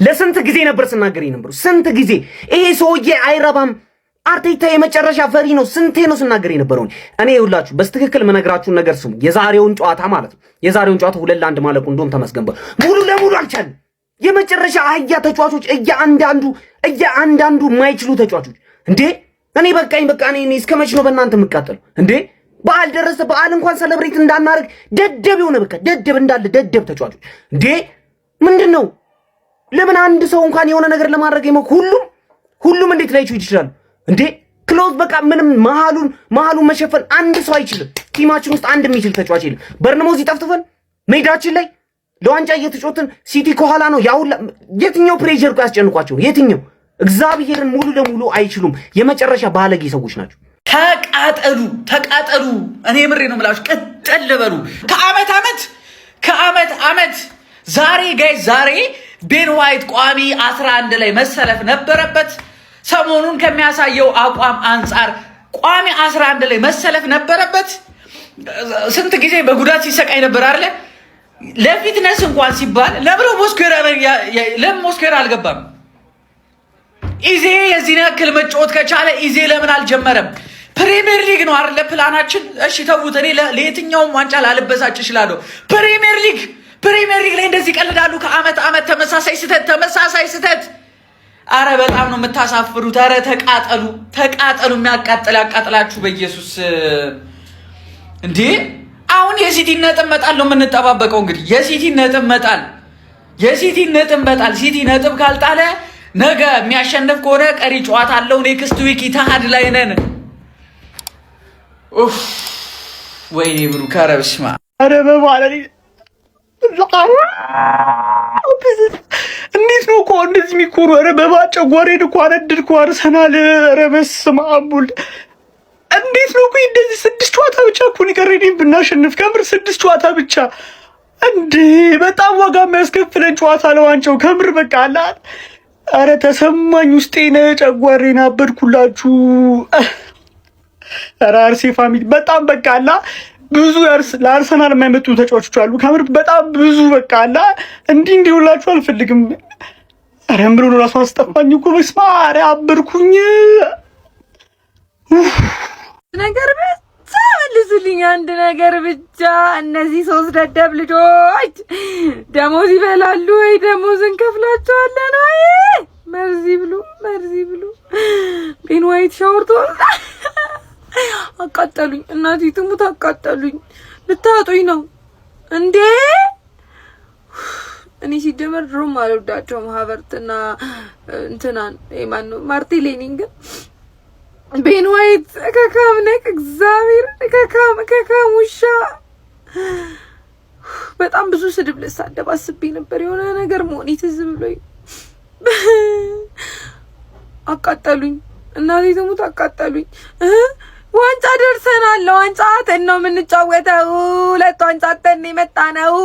ለስንት ጊዜ ነበር ስናገረኝ ነበር ስንት ጊዜ ይሄ ሰውዬ አይረባም አርቴታ የመጨረሻ ፈሪ ነው ስንቴ ነው ስናገረኝ ነበር እኔ ይውላችሁ በስትክክል መነግራችሁ ነገር ስሙ የዛሬውን ጨዋታ ማለት ነው የዛሬውን ጨዋታ 2-1 ማለቁ እንደውም ተመስገንበት ሙሉ ለሙሉ አልቻለም የመጨረሻ አያ ተጫዋቾች እያንዳንዱ የማይችሉ ተጫዋቾች እንዴ እኔ በቃኝ እኔ እስከመች ነው በእናንተ የምቃጠለው እንዴ በዓል ደረሰ በዓል እንኳን ሰለብሬት እንዳናረግ ደደብ የሆነ በቃ ደደብ እንዳለ ደደብ ተጫዋቾች እንዴ ምንድነው ለምን አንድ ሰው እንኳን የሆነ ነገር ለማድረግ ሁሉም እንዴት ላይችው ይችላል እንዴ ክሎዝ በቃ ምንም መሃሉን መሸፈን አንድ ሰው አይችልም ቲማችን ውስጥ አንድ የሚችል ተጫዋች የለም በርነሞዝ ይጣፍጥፈን ሜዳችን ላይ ለዋንጫ እየተጫወትን ሲቲ ከኋላ ነው ያውላ የትኛው ፕሬሸር እኮ ያስጨንቋቸው የትኛው እግዚአብሔርን ሙሉ ለሙሉ አይችሉም የመጨረሻ ባለጌ ሰዎች ናቸው ተቃጠሉ እኔ ምሬ ነው የምላችሁ ቀጠል በሉ ከአመት አመት ዛሬ ቤን ዋይት ቋሚ 11 ላይ መሰለፍ ነበረበት ሰሞኑን ከሚያሳየው አቋም አንፃር ቋሚ 11 ላይ መሰለፍ ነበረበት ስንት ጊዜ በጉዳት ሲሰቃይ ነበር አይደል ለፊትነስ እንኳን ሲባል ለሞስኬራ አልገባም ኢዜ የዚህ ያክል መጫወት ከቻለ ኢዜ ለምን አልጀመረም ፕሪሚየር ሊግ ነው አይደል ፕላናችን እሺ ተውት እኔ ለየትኛውም ዋንጫ ላልበሳጭ ይችላል ፕሪሚየር ሊግ ላይ እንደዚህ ቀልዳሉ ከአመት ተመሳሳይ ስተት አረ በጣም ነው የምታሳፍሩት አረ ተቃጠሉ የሚያቃጥል ያቃጥላችሁ በኢየሱስ እንዴ አሁን የሲቲ ነጥብ መጣል ነው የምንጠባበቀው እንግዲህ የሲቲ ነጥብ መጣል ሲቲ ነጥብ ካልጣለ ነገ የሚያሸንፍ ከሆነ ቀሪ ጨዋታ አለው ኔክስት ዊክ ኢትሃድ ላይ ነን ወይኔ ብሩክ ኧረ በስመ አብ ኧረ በማለት እንዴት ነው እኮ እንደዚህ የሚኮሩ ኧረ በባጨጓሬን እኮ አነድድኩ አርሰናል ኧረ በስመ አብ ወልድ እንዴት ነው እኮ እንደዚህ 6 ጨዋታ ብቻ እኮ ይቀረኝ ብናሸንፍ ከምር 6 ጨዋታ ብቻ እንዴ በጣም ዋጋ የሚያስከፍለን ጨዋታ ለዋንጫው ከምር በቃ አላ ኧረ ተሰማኝ ውስጤን ጨጓሬን አበድኩላችሁ ኧረ አርሴ ፋሚሊ በጣም በቃ አላ ብዙ ለአርሰናል የማይመጡ ተጫዋቾች አሉ ከምር በጣም ብዙ በቃ አላ እንዲሁላችሁ አልፈልግም ኧረ ምሩ ራሱ አስጠፋኝ እኮ በስመ አብ ኧረ አበድኩኝ ነገር ብቻ መልሱልኝ አንድ ነገር ብቻ እነዚህ 3 ደደብ ልጆች ደሞዝ ይበላሉ ወይ ደሞዝ እንከፍላቸዋለን ወይ መርዚ ብሉ ቤን ዋይት ሻወርቶ አቃጠሉኝ እናቴ ትሙት አቃጠሉኝ ልታጡኝ ነው እንዴ እኔ ሲጀመር ድሮም አልወዳቸውም ሀቨርትና እንትናን ማነው ማርቲኔሊን ቤን ዋይት ከካምነክ እግዚአብሔር ከካም ውሻ በጣም ብዙ ስድብ ልሳደብ አስቤ ነበር የሆነ ነገር መሆን ትዝ ብሎኝ አቃጠሉኝ እናቴ ትሙት አቃጠሉኝ ዋንጫ ደርሰናል ለዋንጫ ነው የምንጫወተው 2 ዋንጫ ተን የመጣ ነው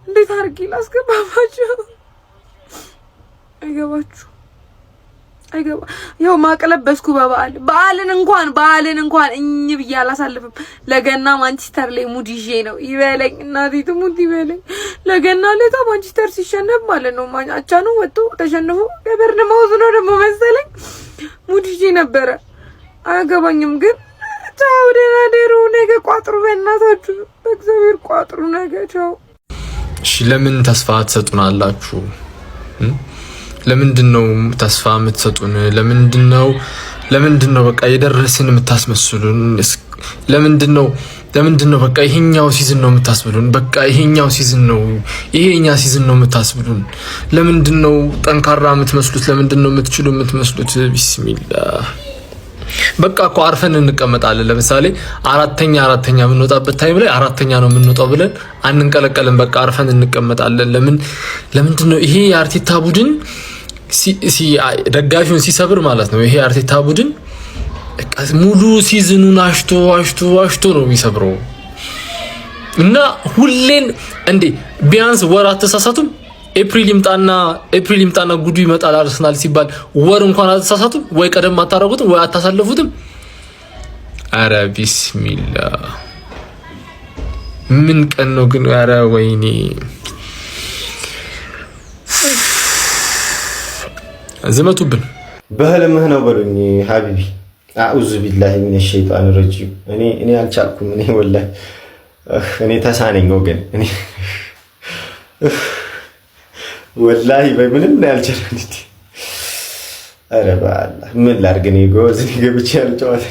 እንዴት አድርጌ ላስገባባችሁ አይገባ ያው ማቀለበስኩ በዓልን እንኳን እኝ ብዬ አላሳልፍም ለገና ማንቸስተር ላይ ሙድ ይዤ ነው ይበለኝ እናቴ ትሙት ይበለኝ ለገና ለታ ማንቸስተር ሲሸነፍ ማለት ነው ማኛቻ ነው ወጥቶ ተሸንፎ በርነማውዝ ነው ደግሞ መሰለኝ ሙድ ይዤ ነበረ አያገባኝም ግን ቻው ደህና ደሩ ነገ ቋጥሩ በእናታችሁ በእግዚአብሔር ቋጥሩ ነገ ቻው እሺ ለምን ተስፋ ትሰጡናላችሁ ለምንድነው ተስፋ የምትሰጡን ለምንድነው በቃ የደረስን የምታስመስሉን ለምንድነው በቃ ይሄኛው ሲዝን ነው የምታስብሉን በቃ ይሄኛ ሲዝን ነው የምታስብሉን ለምንድነው ጠንካራ የምትመስሉት ለምንድነው የምትችሉ የምትመስሉት ቢስሚላህ በቃ እኮ አርፈን እንቀመጣለን ለምሳሌ አራተኛ የምንወጣበት ታይም ላይ አራተኛ ነው የምንወጣው ብለን አንንቀለቀልን በቃ አርፈን እንቀመጣለን ለምንድነው ይሄ አርቴታ ቡድን ደጋፊውን ሲሰብር ማለት ነው ይሄ አርቴታ ቡድን ሙሉ ሲዝኑን አሽቶ ነው የሚሰብረው እና ሁሌን እንዴ ቢያንስ ወር አትሳሳቱም ኤፕሪል ይምጣና ጉዱ ይመጣል አርሰናል ሲባል ወር እንኳን አትሳሳቱም ወይ ቀደም አታረጉትም ወይ አታሳልፉትም አረ ቢስሚላህ ምን ቀን ነው ግን አረ ወይኔ ዝመቱብን በህልምህ ነው በሉኝ ሀቢቢ አዑዙ ቢላሂ ሚነ ሸይጣን ረጂም እኔ አልቻልኩም እኔ ወላሂ እኔ ተሳነኝ ወገን እኔ ወላሂ በምንም ላይ አልቻልኩም ኧረ በአላህ ምን ላድርግ እኔ ጎዝ እኔ ገብቼ አልጨዋታ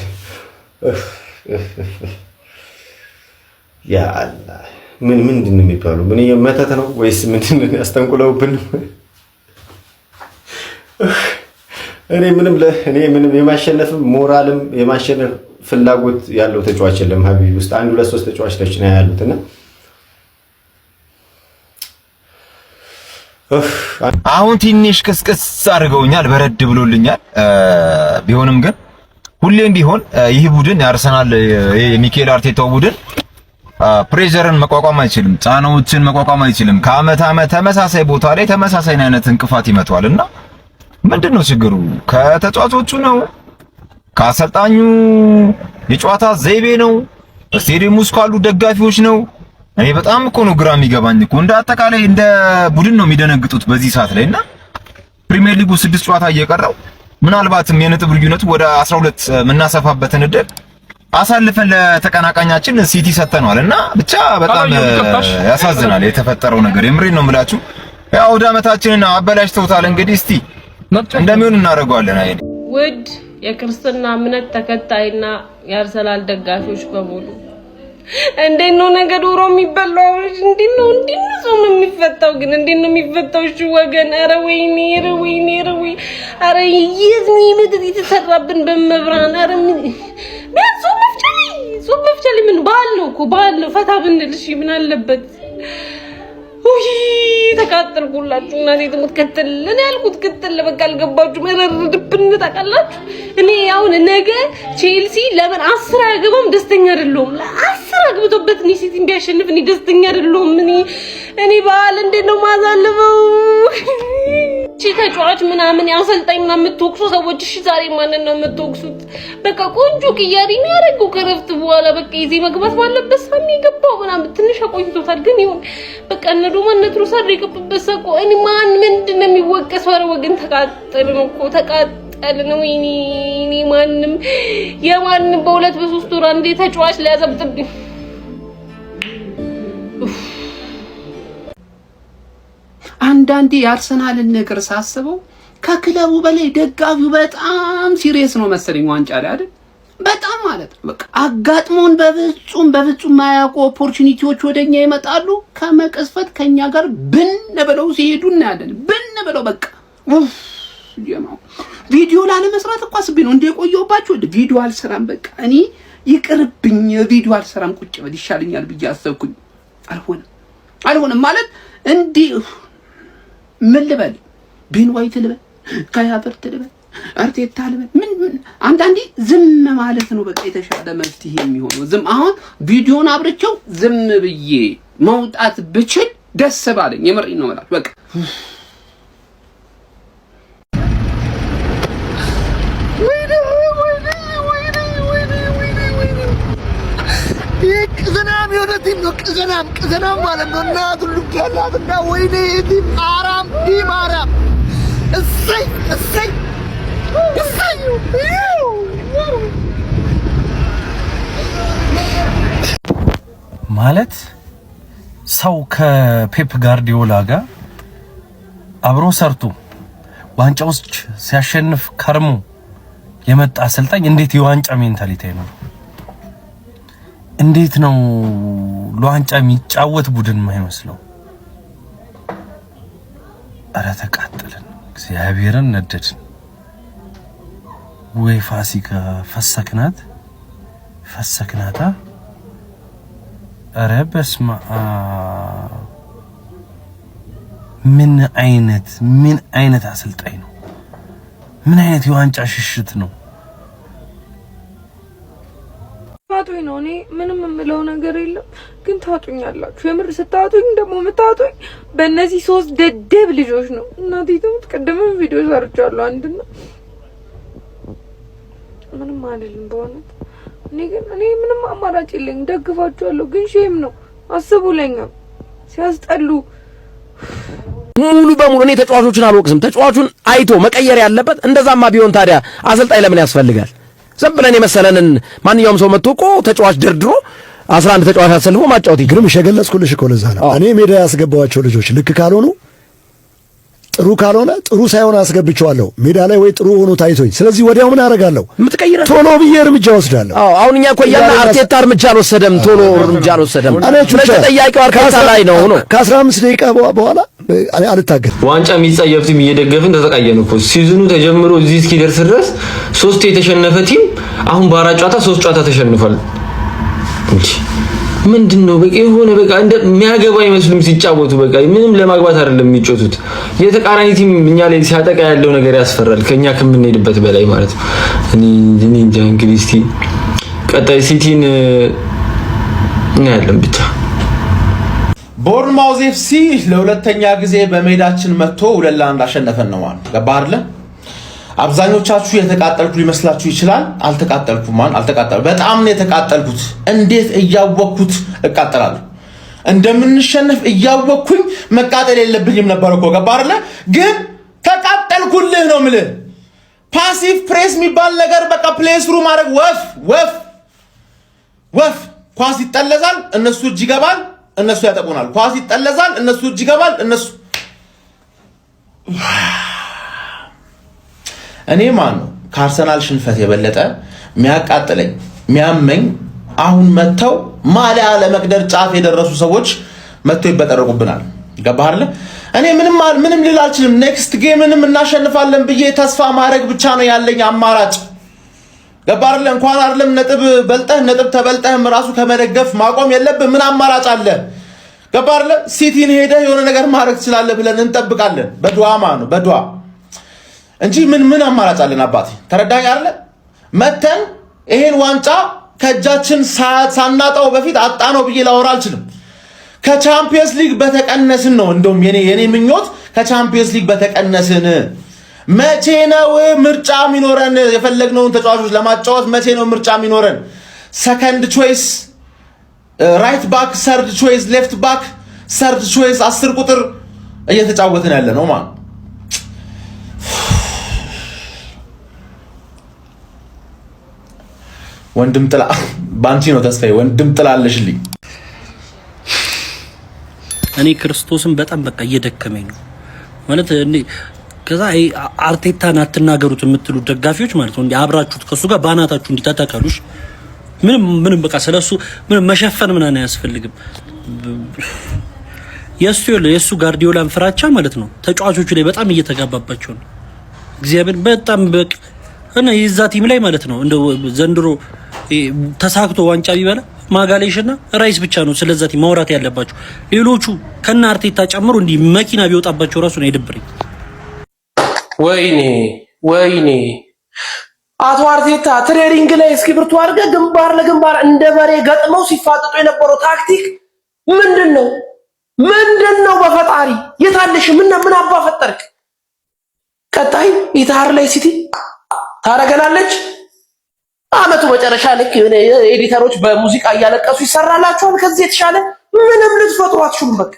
ያ አላህ ምንድን ነው የሚባለው ምን መተት ነው ወይስ ምንድን ነው ያስተንቁለውብን እኔ ምንም የማሸነፍ ሞራልም የማሸነፍ ፍላጎት ያለው ተጫዋች የለም ሀቢቢ ውስጥ አንድ ሁለት ሶስት ተጫዋቾች ነው ያሉትና አሁን ትንሽ ቅስቅስ አድርገውኛል በረድ ብሎልኛል ቢሆንም ግን ሁሌም ቢሆን ይህ ቡድን የአርሰናል የሚኬል አርቴታው ቡድን ፕሬሸርን መቋቋም አይችልም ጫናዎችን መቋቋም አይችልም ከአመት አመት ተመሳሳይ ቦታ ላይ ተመሳሳይ አይነት እንቅፋት ይመጣዋልና ምንድነው ችግሩ ከተጫዋቾቹ ነው ከአሰልጣኙ የጨዋታ ዘይቤ ነው ስቴዲየም ውስጥ ካሉ ደጋፊዎች ነው እኔ በጣም እኮ ነው ግራ የሚገባኝ እኮ እንደ አጠቃላይ እንደ ቡድን ነው የሚደነግጡት በዚህ ሰዓት ላይና ፕሪሚየር ሊጉ 6 ጨዋታ እየቀረው ምናልባትም የነጥብ ልዩነቱ ወደ 12 ምናሰፋበትን እድል አሳልፈን ለተቀናቃኛችን ሲቲ ሰተናልና ብቻ በጣም ያሳዝናል የተፈጠረው ነገር የምሬን ነው የምላችሁ ያው ወደ አመታችንን አበላሽተውታል እንግዲህ እስቲ እንደሚሆን እናደርጋለን አይደል ውድ የክርስትና እምነት ተከታይና የአርሰናል ደጋፊዎች በሙሉ እንዴት ነው ነገር ዶሮ የሚበላው እንዴት ነው ጾም የሚፈታው ግን እንዴት ነው የሚፈታው እሺ ወገን ኧረ ወይኔ ኧረ ይዝኒ ምድር የተሰራብን በመብራን ኧረ ጾም መፍቻለኝ ምን ባለው ፈታ ብንል እሺ ምን አለበት ውይ ተቃጠልኩላችሁ እናቴ ትሙት ከተለን ያልኩት ከተለ በቃ አልገባችሁ መረርድብን ታውቃላችሁ እኔ አሁን ነገ ቼልሲ ለምን 10 አያገባም ደስተኛ አይደለሁም 10 አግብቶበት ነው ሲቲ ቢያሸንፍ እኔ ደስተኛ አይደለሁም እኔ ባል እንዴት ነው ማዛልበው እቺ ተጫዋች ምናምን ያሰልጣኝ ምናምን የምትወቅሱ ሰዎች እሺ ዛሬ ማንን ነው የምትወቅሱት በቃ ቆንጆ ቅያሪ ነው ያደረገው ከረፍት በኋላ በቃ ይዜ መግባት ባለበት ሳሚ ገባው ምናምን ትንሽ አቆይቶታል ግን ይሁን በቃ እነዱ ማንነት ሩሳድ የገባበት ሰቆ እኔ ማን ምንድን ነው የሚወቀሰው ኧረ ወገን ተቃጠልን ወይኔ ማንም የማንም በሁለት በሶስት ወር አንዴ ተጫዋች ሊያዘብጥብኝ አንዳንዴ የአርሰናልን ነገር ሳስበው ከክለቡ በላይ ደጋፊው በጣም ሲሪየስ ነው መሰለኝ ዋንጫ ላይ አይደል በጣም ማለት በቃ አጋጥሞን በፍጹም ማያውቁ ኦፖርቹኒቲዎች ወደኛ ይመጣሉ ከመቀስፈት ከኛ ጋር ብን ብለው ሲሄዱ እናያለን ብን ብለው በቃ ጀማው ቪዲዮ ላለመስራት እኮ አስቤ ነው እንደቆየውባችሁ ቪዲዮ አልሰራም በቃ እኔ ይቅርብኝ ቪዲዮ አልሰራም ቁጭ በል ይሻለኛል ብዬ አሰብኩኝ አልሆነም ማለት እንዴ ምን ልበል ቤን ዋይት ልበል ካያቨርት ልበል አርቴታ ልበል ምን አንዳንዴ ዝም ማለት ነው በቃ የተሻለ መፍትሄ የሚሆነው ዝም አሁን ቪዲዮን አብርቸው ዝም ብዬ መውጣት ብችል ደስ ባለኝ የምሬን ነው ማለት በቃ ቅዘናም የሆነቲም ነው ቅዘናም ማለት ነው እናቱ ልክ ያላትና ወይኔ ቲም አራም እሰይ ማለት ሰው ከፔፕ ጋርዲዮላ ጋር አብሮ ሰርቶ ዋንጫዎች ሲያሸንፍ ከርሞ የመጣ አሰልጣኝ እንዴት የዋንጫ ሜንታሊቲ ነው እንዴት ነው ለዋንጫ የሚጫወት ቡድን ማይመስለው አረ ተቃጠልን እግዚአብሔርን ነደድን ወይ ፋሲካ ፈሰክናታ አረ በስማ ምን አይነት አሰልጣኝ ነው ምን አይነት የዋንጫ ሽሽት ነው ታጡኝ ነው እኔ ምንም የምለው ነገር የለም ግን ታጡኛላችሁ የምር ስታጡኝ ደግሞ የምታጡኝ በእነዚህ 3 ደደብ ልጆች ነው እናቴ ትሙት ቀደምም ቪዲዮ ሰርቻለሁ አንድና ምንም አይደለም በእውነት እኔ ምንም አማራጭ የለኝም ደግፋችኋለሁ ግን ሼም ነው አስቡልኝ ሲያስጠሉ ሙሉ በሙሉ እኔ ተጫዋቾችን አልወቅስም። ተጫዋቹን አይቶ መቀየር ያለበት እንደዛማ ቢሆን ታዲያ አሰልጣኝ ለምን ያስፈልጋል? ዝም ብለን የመሰለንን ማንኛውም ሰው መጥቶ እኮ ተጫዋች ደርድሮ 11 ተጫዋች አሰልፎ ማጫወት ይግርም ሸገለጽኩልሽ እኮ ለዛ ነው እኔ ሜዳ ያስገባዋቸው ልጆች ልክ ካልሆኑ ጥሩ ካልሆነ ጥሩ ሳይሆን አስገብቻለሁ ሜዳ ላይ ወይ ጥሩ ሆኖ ታይቶኝ ስለዚህ ወዲያው ምን አደርጋለሁ የምትቀይረው ቶሎ ብዬ እርምጃ ወስዳለሁ። አሁን እኛ እኮ ያለ አርቴታ እርምጃ አልወሰደም፣ ቶሎ እርምጃ አልወሰደም። ተጠያቂው አርቴታ ላይ ነው ከ15 ደቂቃ በኋላ አልታገል ዋንጫ የሚጸየፍ ቲም እየደገፍን ተሰቃየን እኮ ሲዝኑ ተጀምሮ እዚህ እስኪደርስ ድረስ 3 የተሸነፈ ቲም አሁን በአራት ጨዋታ 3 ጨዋታ ተሸንፏል። እንጂ ምንድነው በቃ የሆነ በቃ እንደሚያገባ አይመስልም ሲጫወቱ በቃ ምንም ለማግባት አይደለም የሚጫወቱት። የተቃራኒ ቲም እኛ ላይ ሲያጠቃ ያለው ነገር ያስፈራል ከኛ ከምንሄድበት በላይ ማለት ነው። እኔ እንጃ እንግዲህ እስቲ ቀጣይ ሲቲን እናያለን ብቻ። ቦርንማውዝ ኤፍሲ ለሁለተኛ ጊዜ በሜዳችን መጥቶ 2-1 አሸነፈን ነው ማለት ገባህ አይደል? አብዛኞቻችሁ የተቃጠልኩ ሊመስላችሁ ይችላል። አልተቃጠልኩም። በጣም ነው የተቃጠልኩት። እንዴት እያወቅኩት እቃጠላለሁ? እንደምንሸነፍ እያወቅኩኝ መቃጠል የለብኝም ነበር እኮ ገባህ አይደል? ግን ተቃጠልኩልህ ነው የምልህ። ፓሲቭ ፕሬስ የሚባል ነገር በቃ ፕሌስ ሩ ማድረግ ወፍ ኳስ ይጠለዛል፣ እነሱ እጅ ይገባል፣ እነሱ ያጠቁናል። ኳስ ይጠለዛል፣ እነሱ እጅ ይገባል፣ እነሱ እኔ ማን ነው ከአርሰናል ሽንፈት የበለጠ የሚያቃጥለኝ የሚያመኝ አሁን መተው ማሊያ ለመቅደር ጫፍ የደረሱ ሰዎች መተው ይበጠረቁብናል። ገባህ አይደል? እኔ ምንም ልል አልችልም። ኔክስት ጌምንም እናሸንፋለን ብዬ ተስፋ ማድረግ ብቻ ነው ያለኝ አማራጭ። ገባህ አይደል? እንኳን አይደለም ነጥብ ተበልጠህም ራሱ ከመደገፍ ማቆም የለብህ። ምን አማራጭ አለ? ገባህ አይደል? ሲቲን ሄደህ የሆነ ነገር ማድረግ ትችላለህ ብለን እንጠብቃለን። በዱዓ ማለት ነው በዱዓ እንጂ ምን አማራጭ አለን? አባቴ ተረዳኝ አይደል? መተን ይሄን ዋንጫ ከእጃችን ሳናጣው በፊት አጣነው ብዬ ላወራ አልችልም። ከቻምፒየንስ ሊግ በተቀነስን ነው እንደውም የኔ ምኞት ከቻምፒየንስ ሊግ በተቀነስን። መቼ ነው ምርጫ የሚኖረን? የፈለግነውን ተጫዋቾች ለማጫወት መቼ ነው ምርጫ የሚኖረን? ሰከንድ ቾይስ ራይት ባክ፣ ሰርድ ቾይስ ሌፍት ባክ፣ ሰርድ ቾይስ 10 ቁጥር እየተጫወትን ያለ ነው ማለት ወንድም ጥላ ባንቺ ነው ተስፋዬ። ወንድም ጥላለሽልኝ። እኔ ክርስቶስን በጣም በቃ እየደከመኝ ነው ማለት እኔ ከዛ አርቴታን አትናገሩት የምትሉ ደጋፊዎች ማለት ነው እንዴ አብራችሁት ከሱ ጋር ባናታችሁ እንዲታታካሉሽ ምንም በቃ ስለሱ ምንም መሸፈን ምናምን አያስፈልግም። የሱ ጋርዲዮላን ፍራቻ ማለት ነው ተጫዋቾቹ ላይ በጣም እየተጋባባቸው ነው። እግዚአብሔር በጣም በቃ እና የዛ ቲም ላይ ማለት ነው እንደ ዘንድሮ ተሳክቶ ዋንጫ ቢበላ ማጋሌሽና ራይስ ብቻ ነው ስለዛ ቲም ማውራት ያለባቸው። ሌሎቹ ከና አርቴታ ጨምሮ እንዲ መኪና ቢወጣባቸው ራሱ ነው ይደብረኝ። ወይኔ አቶ አርቴታ ትሬኒንግ ላይ እስክሪብቶ አድርገህ ግንባር ለግንባር እንደ በሬ ገጥመው ሲፋጠጡ የነበረው ታክቲክ ምንድነው? በፈጣሪ የታለሽ ምን አባ ፈጠርክ? ቀጣይ ኢታር ላይ ሲቲ ታረገናለች። አመቱ መጨረሻ ልክ ኤዲተሮች በሙዚቃ እያለቀሱ ይሰራላችኋል። ከዚህ የተሻለ ምንም ልትፈጥሩ አትችሉም። በቃ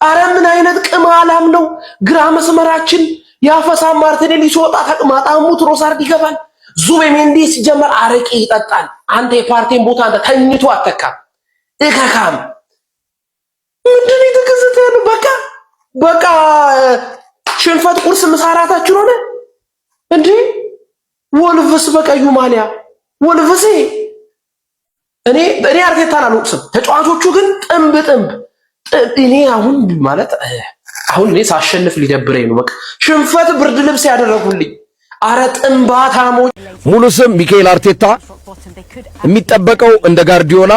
አረ ምን አይነት ቅማላም ነው! ግራ መስመራችን ያፈሳ ማርቲኔሊ ሲወጣ ተቅማጣሙ ትሮሳርድ ይገባል። ዙቤሜንዲ ሲጀመር አረቄ ይጠጣል። አንተ የፓርቲን ቦታ አንተ ተኝቶ አተካም እካካም ምንድነው የተከሰተው? በቃ ሽንፈት ቁርስ ምሳራታችሁ ሆነ እንዴ? ወልቭስ በቀዩ ማሊያ ወልቭስ እኔ አርቴታን አልወቅስም። ተጫዋቾቹ ግን ጥንብ እኔ አሁን እኔ ሳሸንፍ ሊደብረኝ ነው። በቃ ሽንፈት ብርድ ልብስ ያደረጉልኝ። አረ ጥንባታሞች። ሙሉ ስም ሚካኤል አርቴታ፣ የሚጠበቀው እንደ ጋርዲዮላ፣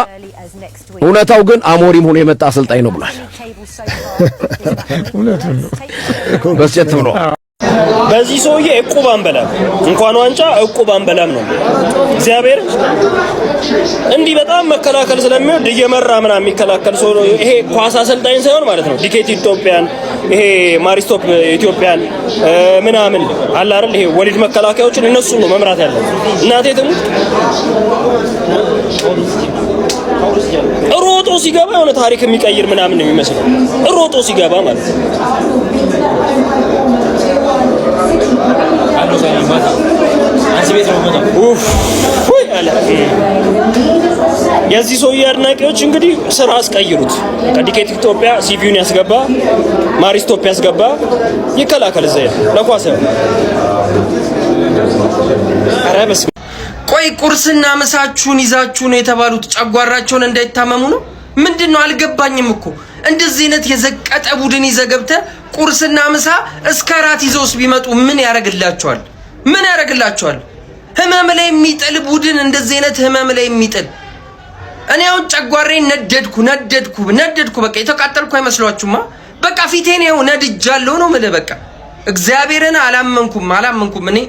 እውነታው ግን አሞሪም ሆኖ የመጣ አሰልጣኝ ነው ብሏል። እውነቱን ነው በስጨት ብሎ በዚህ ሰውዬ እቁብ አንበላም እንኳን ዋንጫ እቁብ አንበላም ነው እግዚአብሔር እንዲህ በጣም መከላከል ስለሚወድ እየመራ ምናምን የሚከላከል ሰው ነው ይሄ ኳስ አሰልጣኝ ሳይሆን ማለት ነው ዲኬት ኢትዮጵያን ይሄ ማሪስቶፕ ኢትዮጵያን ምናምን አለ አይደል ይሄ ወሊድ መከላከያዎችን እነሱ ነው መምራት ያለው እናቴ ትሙት ሮጦ ሲገባ የሆነ ታሪክ የሚቀይር ምናምን ነው የሚመስለው ሮጦ ሲገባ ማለት ነው የዚህ ሰውዬ አድናቂዎች እንግዲህ ስራ አስቀይሩት ከዲኬት ኢትዮጵያ ሲቪውን ያስገባ ማሪስቶፕ ያስገባ ይከላከል ዘይ ለኳስ አረበስ ቆይ ቁርስና ምሳችሁን ይዛችሁ ነው የተባሉት ጨጓራቸውን እንዳይታመሙ ነው ምንድነው አልገባኝም እኮ እንደዚህ አይነት የዘቀጠ ቡድን ይዘገብተ ቁርስና ምሳ እስከ ራት ይዘውስ ቢመጡ ምን ያረግላቸዋል ህመም ላይ የሚጥል ቡድን እንደዚህ አይነት ህመም ላይ የሚጥል እኔ አሁን ጨጓራዬን ነደድኩ በቃ የተቃጠልኩ አይመስሏችሁማ በቃ ፊቴን ይኸው ነድጃለሁ ነው ማለት በቃ እግዚአብሔርን አላመንኩም እኔ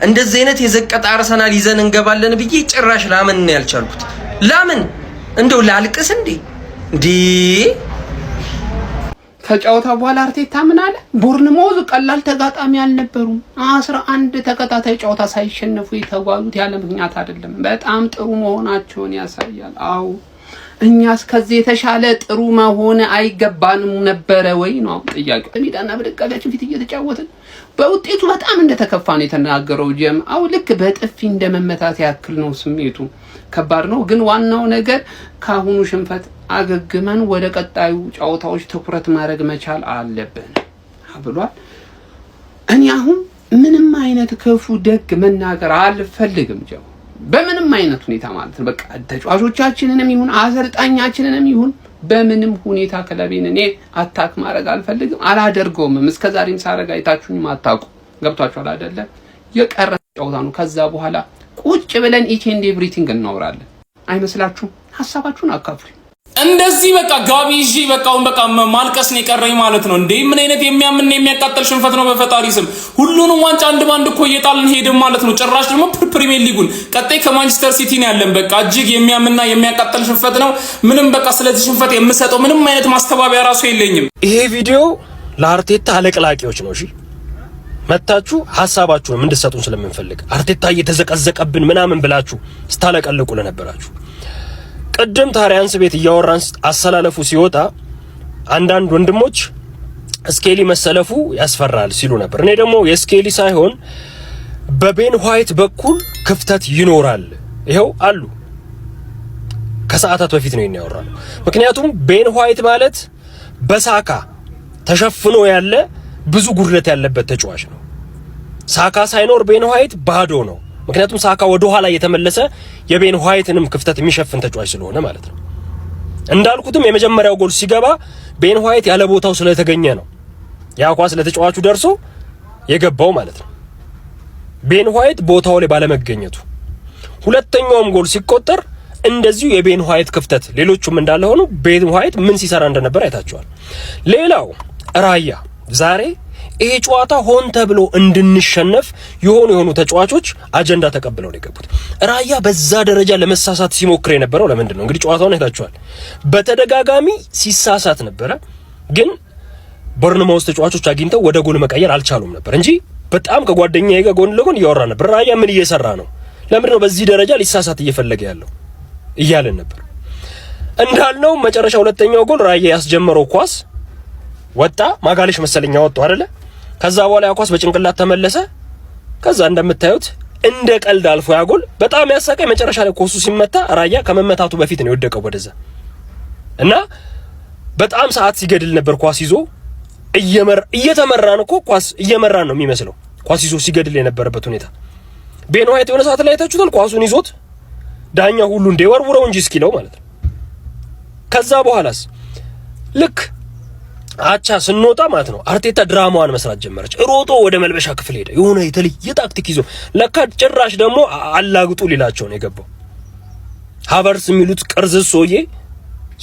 እንደዚህ አይነት የዘቀጠ አርሰናል ይዘን እንገባለን ብዬ ጭራሽ ላምን ነው ያልቻልኩት ለምን እንደው ላልቅስ እንዴ ከጨዋታ በኋላ አርቴታ ምን አለ ቦርንሞዝ ቀላል ተጋጣሚ አልነበሩም 11 ተከታታይ ጨዋታ ሳይሸነፉ የተጓዙት ያለ ምክንያት አይደለም በጣም ጥሩ መሆናቸውን ያሳያል አው እኛስ ከዚህ የተሻለ ጥሩ መሆን አይገባንም ነበር ወይ ነው ጥያቄ ሜዳና በደጋፊያችን ፊት እየተጫወትን በውጤቱ በጣም እንደተከፋን የተናገረው ጀም አው ልክ በጥፊ እንደመመታት ያክል ነው ስሜቱ ከባድ ነው ግን ዋናው ነገር ካሁኑ ሽንፈት አገግመን ወደ ቀጣዩ ጨዋታዎች ትኩረት ማድረግ መቻል አለብን ብሏል እኔ አሁን ምንም አይነት ክፉ ደግ መናገር አልፈልግም ጀም በምንም አይነት ሁኔታ ማለት ነው በቃ ተጫዋቾቻችንንም ይሁን አሰልጣኛችንንም ይሁን በምንም ሁኔታ ክለቤን እኔ አታክ ማድረግ አልፈልግም አላደርገውም እስከዛሬም ሳረጋ አይታችሁኝ ማታቁ ገብታችኋል አይደለ የቀረ ጨዋታ ነው ከዛ በኋላ ቁጭ ብለን ኢች ኤንድ ኤቭሪቲንግ እናወራለን አይመስላችሁም ሐሳባችሁን አካፍሉ እንደዚህ በቃ ጋቢ ይዤ በቃውን በቃ ማልቀስ ነው የቀረኝ ማለት ነው እንዴ ምን አይነት የሚያምንና የሚያቃጥል ሽንፈት ነው በፈጣሪ ስም ሁሉንም ዋንጫ አንድ ባንድ እኮ እየጣልን ሄድን ማለት ነው ጭራሽ ደግሞ ፕሪሚየር ሊጉን ቀጣይ ከማንቸስተር ሲቲ ነው ያለን በቃ እጅግ የሚያምንና የሚያቃጥል ሽንፈት ነው ምንም በቃ ስለዚህ ሽንፈት የምሰጠው ምንም አይነት ማስተባበያ ራሱ የለኝም ይሄ ቪዲዮ ለአርቴታ አለቅላቂዎች ነው እሺ መታችሁ ሐሳባችሁን እንድትሰጡን ስለምንፈልግ አርቴታ እየተዘቀዘቀብን ምናምን ብላችሁ ስታለቀልቁ ለነበራችሁ ቀደም ታሪያንስ ቤት እያወራን አሰላለፉ ሲወጣ አንዳንድ ወንድሞች ስኬሊ መሰለፉ ያስፈራል ሲሉ ነበር እኔ ደግሞ የስኬሊ ሳይሆን በቤን ዋይት በኩል ክፍተት ይኖራል ይሄው አሉ ከሰዓታት በፊት ነው ያወራነው ምክንያቱም ቤን ዋይት ማለት በሳካ ተሸፍኖ ያለ ብዙ ጉድለት ያለበት ተጫዋች ነው ሳካ ሳይኖር ቤን ዋይት ባዶ ነው ምክንያቱም ሳካ ወደ ኋላ የተመለሰ የቤን ዋይትንም ክፍተት የሚሸፍን ተጫዋች ስለሆነ ማለት ነው እንዳልኩትም የመጀመሪያው ጎል ሲገባ ቤን ዋይት ያለ ቦታው ስለተገኘ ነው ያ ኳስ ለተጫዋቹ ደርሶ የገባው ማለት ነው ቤን ዋይት ቦታው ላይ ባለመገኘቱ ሁለተኛውም ጎል ሲቆጠር እንደዚሁ የቤን ዋይት ክፍተት ሌሎቹም እንዳለ ሆኖ ቤን ዋይት ምን ሲሰራ እንደነበር አይታችኋል ሌላው ራያ ዛሬ ይሄ ጨዋታ ሆን ተብሎ እንድንሸነፍ የሆኑ ተጫዋቾች አጀንዳ ተቀብለው ነው የገቡት ራያ በዛ ደረጃ ለመሳሳት ሲሞክር የነበረው ለምንድን ነው እንግዲህ ጨዋታውን አይታችኋል በተደጋጋሚ ሲሳሳት ነበር ግን ቦርንማውስ ተጫዋቾች አግኝተው ወደ ጎል መቀየር አልቻሉም ነበር እንጂ በጣም ከጓደኛዬ ጋር ጎን ለጎን ያወራ ነበር ራያ ምን እየሰራ ነው ለምንድን ነው በዚህ ደረጃ ሊሳሳት እየፈለገ ያለው እያለን ነበር እንዳልነው መጨረሻ ሁለተኛው ጎል ራያ ያስጀመረው ኳስ ወጣ ማጋለሽ መሰለኛ ወጣው አይደለ ከዛ በኋላ ያ ኳስ በጭንቅላት ተመለሰ ከዛ እንደምታዩት እንደ ቀልድ አልፎ ያ ጎል በጣም ያሳቀኝ መጨረሻ ላይ ኳሱ ሲመታ ራያ ከመመታቱ በፊት ነው የወደቀው ወደዛ እና በጣም ሰዓት ሲገድል ነበር ኳስ ይዞ እየተመራን እኮ ኳስ እየመራን ነው የሚመስለው ኳስ ይዞ ሲገድል የነበረበት ሁኔታ ቤን ዋይት የሆነ ሰዓት ላይ ታችሁታል ኳሱን ይዞት ዳኛ ሁሉ እንደወርውረው እንጂ እስኪለው ማለት ነው ከዛ በኋላስ ልክ አቻ ስንወጣ ማለት ነው አርቴታ ድራማዋን መስራት ጀመረች ሮጦ ወደ መልበሻ ክፍል ሄደ የሆነ የተለየ ታክቲክ ይዞ ለካ ጭራሽ ደግሞ አላግጡ ሊላቸው ነው የገባው ሃቨርስ የሚሉት ቅርዝ ሶዬ